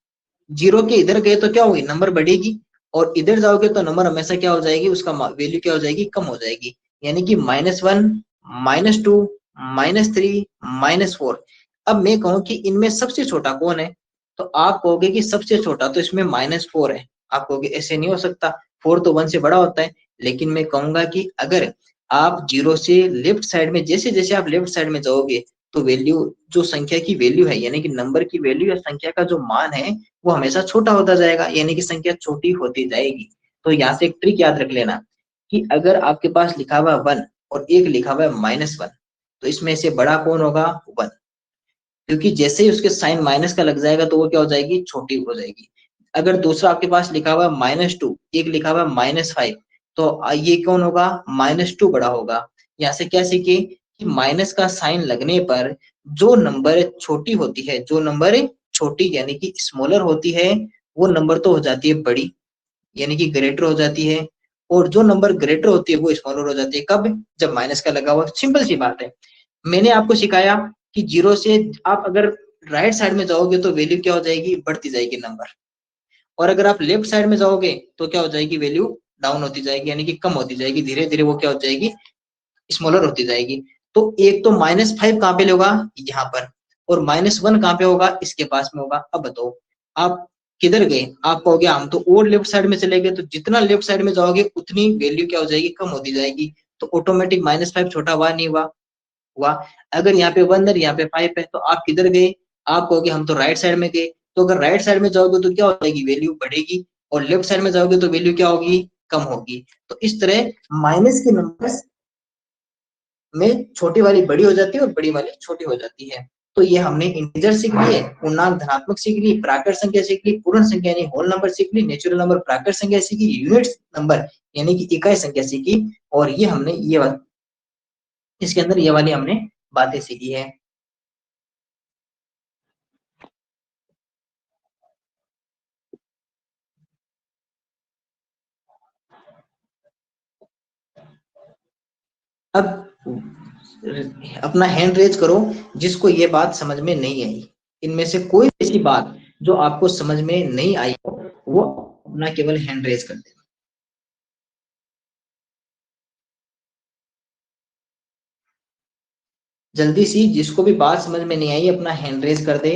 0 के इधर गए तो क्या होगी, नंबर बढ़ेगी, और इधर जाओगे तो नंबर हमेशा क्या हो जाएगी, उसका वैल्यू क्या हो जाएगी, कम हो जाएगी। यानी कि -1, -2, -3, -4। अब मैं कहूँ कि इनमें सबसे छोटा कौन है, तो आप कहोगे कि सबसे छोटा तो इसमें -4 है। आप कहोगे ऐसे नहीं हो सकता, 4 तो 1 से बड़ा होता है। लेकिन मैं कहूंगा कि अगर आप 0 से लेफ्ट साइड में, जैसे जैसे आप लेफ्ट साइड में जाओगे तो वैल्यू, जो संख्या की वैल्यू है, यानी कि नंबर की वैल्यू या संख्या का जो मान है वो हमेशा छोटा होता जाएगा, यानी कि संख्या छोटी होती जाएगी। तो यहाँ से एक ट्रिक याद रख लेना कि अगर आपके पास लिखा हुआ है 1 और एक लिखा हुआ है -1, तो इसमें से बड़ा कौन होगा, 1। क्योंकि जैसे ही उसके साइन माइनस का लग जाएगा तो वो क्या हो जाएगी, छोटी हो जाएगी। अगर दूसरा आपके पास लिखा हुआ है -2, एक लिखा हुआ है -5, तो ये कौन होगा, -2 बड़ा होगा। यहाँ से क्या सीखे कि माइनस का साइन लगने पर जो नंबर छोटी होती है, जो नंबर छोटी यानी कि स्मॉलर होती है, वो नंबर तो हो जाती है बड़ी, यानी कि ग्रेटर हो जाती है। और जो नंबर ग्रेटर होती है वो स्मॉलर हो जाती है, कब, जब माइनस का लगा हुआ। सिंपल सी बात है। मैंने आपको सिखाया कि 0 से आप अगर राइट साइड में जाओगे तो वैल्यू क्या हो जाएगी, बढ़ती जाएगी नंबर, और अगर आप लेफ्ट साइड में जाओगे तो क्या हो जाएगी, वैल्यू डाउन होती जाएगी, यानी कि कम होती जाएगी, धीरे धीरे वो क्या हो जाएगी, स्मॉलर होती जाएगी। तो एक तो -5 कहाँ पे होगा, यहाँ पर, और -1 कहाँ पे होगा, इसके पास में होगा। अब बताओ आप किधर गए, आप कहोगे हम तो और लेफ्ट साइड में चले गए। तो जितना लेफ्ट साइड में जाओगे उतनी वैल्यू क्या हो जाएगी, कम होती जाएगी। तो ऑटोमेटिक -5 छोटा हुआ, नहीं हुआ, हुआ। अगर यहाँ पे 1 है, यहाँ पे 5 है, तो आप किधर गए, आप कहोगे हम तो राइट साइड में गए। तो अगर राइट साइड में जाओगे तो क्या हो जाएगी, वैल्यू बढ़ेगी, और लेफ्ट साइड में जाओगे तो वैल्यू क्या होगी, कम होगी। तो इस तरह माइनस के नंबर्स में छोटी वाली बड़ी हो जाती है और बड़ी वाली छोटी हो जाती है। तो ये हमने इंटीजर सीख लिए, पूर्णांक धनात्मक सीख ली, प्राकृत संख्या सीख ली, पूर्ण संख्या यानी होल नंबर सीख ली, नेचुरल नंबर प्राकृत संख्या सीखी, यूनिट नंबर यानी कि इकाई संख्या सीखी, और ये हमने इसके अंदर ये वाली हमने बातें सीखी है। अब अपना हैंड रेज करो जिसको ये बात समझ में नहीं आई। इनमें से कोई ऐसी बात जो आपको समझ में नहीं आई हो, वो अपना केवल हैंड रेज कर दे। जल्दी सी, जिसको भी बात समझ में नहीं आई अपना हैंड रेज कर दे।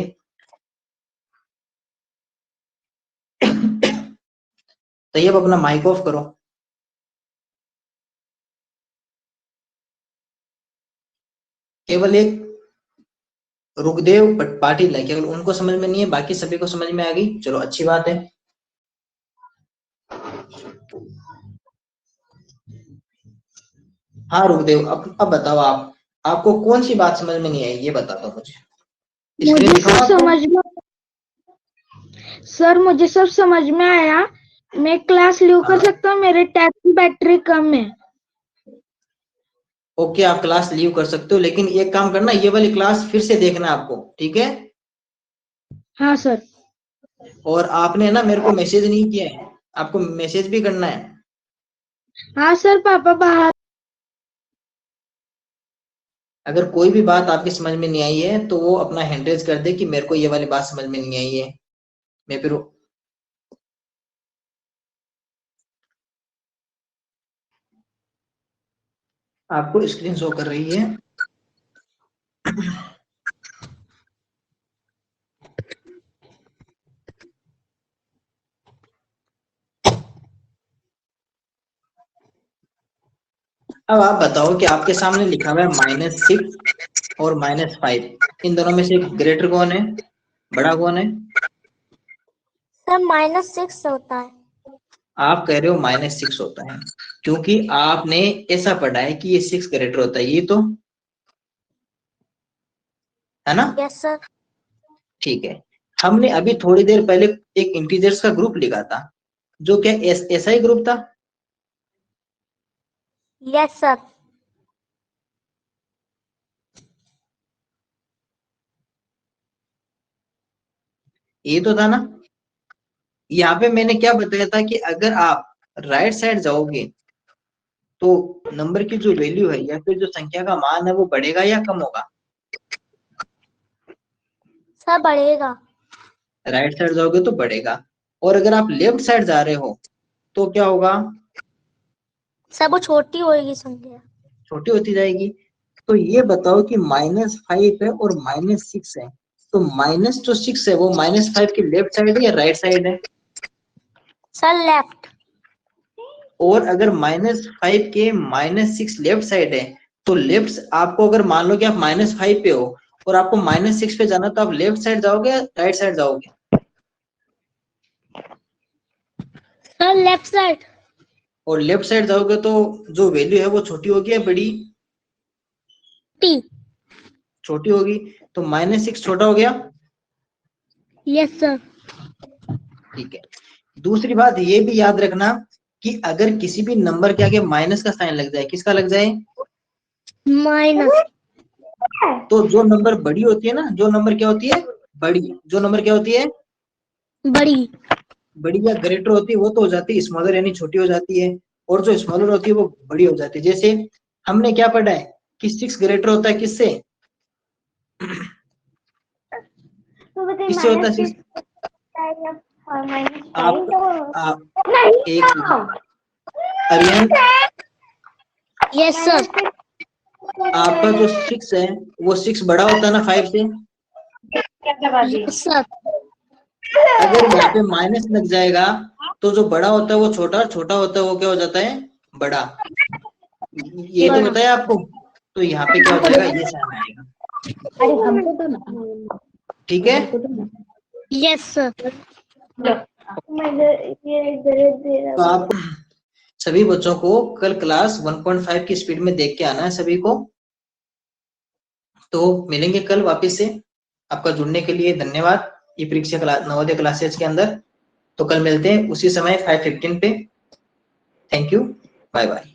तो ये अब अपना माइक ऑफ करो। केवल एक रुखदेव पाटिल है, केवल उनको समझ में नहीं है, बाकी सभी को समझ में आ गई, चलो अच्छी बात है। हाँ रुखदेव, अब बताओ आप, आपको कौन सी बात समझ में नहीं आई, ये बता दो मुझे। स्क्रीन मुझे दिखाओ सब आपको। समझ में सर मुझे सब समझ में आया। मैं क्लास लीव कर हाँ सकता हूँ, मेरे टैब की बैटरी कम है। ओके, आप क्लास लीव कर सकते हो, लेकिन एक काम करना, ये वाली क्लास फिर से देखना आपको, ठीक है। हाँ सर। और आपने ना मेरे को मैसेज नहीं किया है, आपको मैसेज भी करना है। हाँ सर, पापा बाहर। अगर कोई भी बात आपकी समझ में नहीं आई है तो वो अपना हैंड रेज कर दे कि मेरे को ये वाली बात समझ में नहीं आई है। मैं फिर आपको स्क्रीन शो कर रही है। अब आप बताओ कि आपके सामने लिखा हुआ है -6 और -5, इन दोनों में से ग्रेटर कौन है, बड़ा कौन है? सर -6 होता है। आप कह रहे हो -6 होता है, क्योंकि आपने ऐसा पढ़ा है कि ये 6 ग्रेटर होता है, ये तो है ना? Yes sir. ठीक है, हमने अभी थोड़ी देर पहले एक इंटीजर्स का ग्रुप लिखा था, जो क्या ऐसा ही ग्रुप था? Yes sir. ये तो था ना? यहाँ पे मैंने क्या बताया था कि अगर आप राइट साइड जाओगे तो नंबर की जो वैल्यू है या फिर जो संख्या का मान है वो बढ़ेगा या कम होगा? सर बढ़ेगा। राइट साइड जाओगे तो बढ़ेगा, और अगर आप लेफ्ट साइड जा रहे हो तो क्या होगा? सर वो छोटी होगी संख्या। छोटी होती जाएगी। तो ये बताओ कि -5 है और -6 है, तो माइनस जो 6 है वो -5 के लेफ्ट साइड है या राइट साइड है? Sir left. और अगर -5 के -6 लेफ्ट साइड है, तो लेफ्ट आपको अगर मान लो कि आप -5 पे हो और आपको -6 पे जाना, तो आप लेफ्ट साइड जाओगे या राइट साइड जाओगे? Sir left side. और लेफ्ट साइड जाओगे तो जो वैल्यू है वो छोटी होगी या बड़ी? टी। छोटी होगी, तो -6 छोटा हो गया। Yes sir. ठीक है, दूसरी बात ये भी याद रखना कि अगर किसी भी नंबर के आगे माइनस का साइन लग जाए, किसका लग जाए? माइनस। तो जो नंबर बड़ी होती है ना, जो नंबर क्या होती है? बड़ी। जो नंबर क्या होती है? बड़ी। बड़ी या ग्रेटर होती है, वो तो हो जाती है स्मॉलर, यानी छोटी हो जाती है, और जो स्मॉलर होती है वो बड़ी हो जाती है। जैसे हमने क्या पढ़ा है कि 6 ग्रेटर होता है किससे? किससे होता है 6? आप एक अरियन, यस सर। आपका जो 6 है वो 6 बड़ा होता है ना 5 से? Yes sir. अगर यहाँ पे माइनस लग जाएगा तो जो बड़ा होता है वो छोटा, छोटा होता है वो क्या हो जाता है? बड़ा। ये तो बताया आपको। तो यहाँ पे क्या हो जाएगा? ये साइन आएगा। ठीक है, यस सर। तो आप सभी बच्चों को कल क्लास 1.5 की स्पीड में देख के आना है सभी को। तो मिलेंगे कल वापस से। आपका जुड़ने के लिए धन्यवाद ये परीक्षा क्लास नवोदय क्लासेस के अंदर। तो कल मिलते हैं उसी समय 5:15 पे। Thank you, bye bye.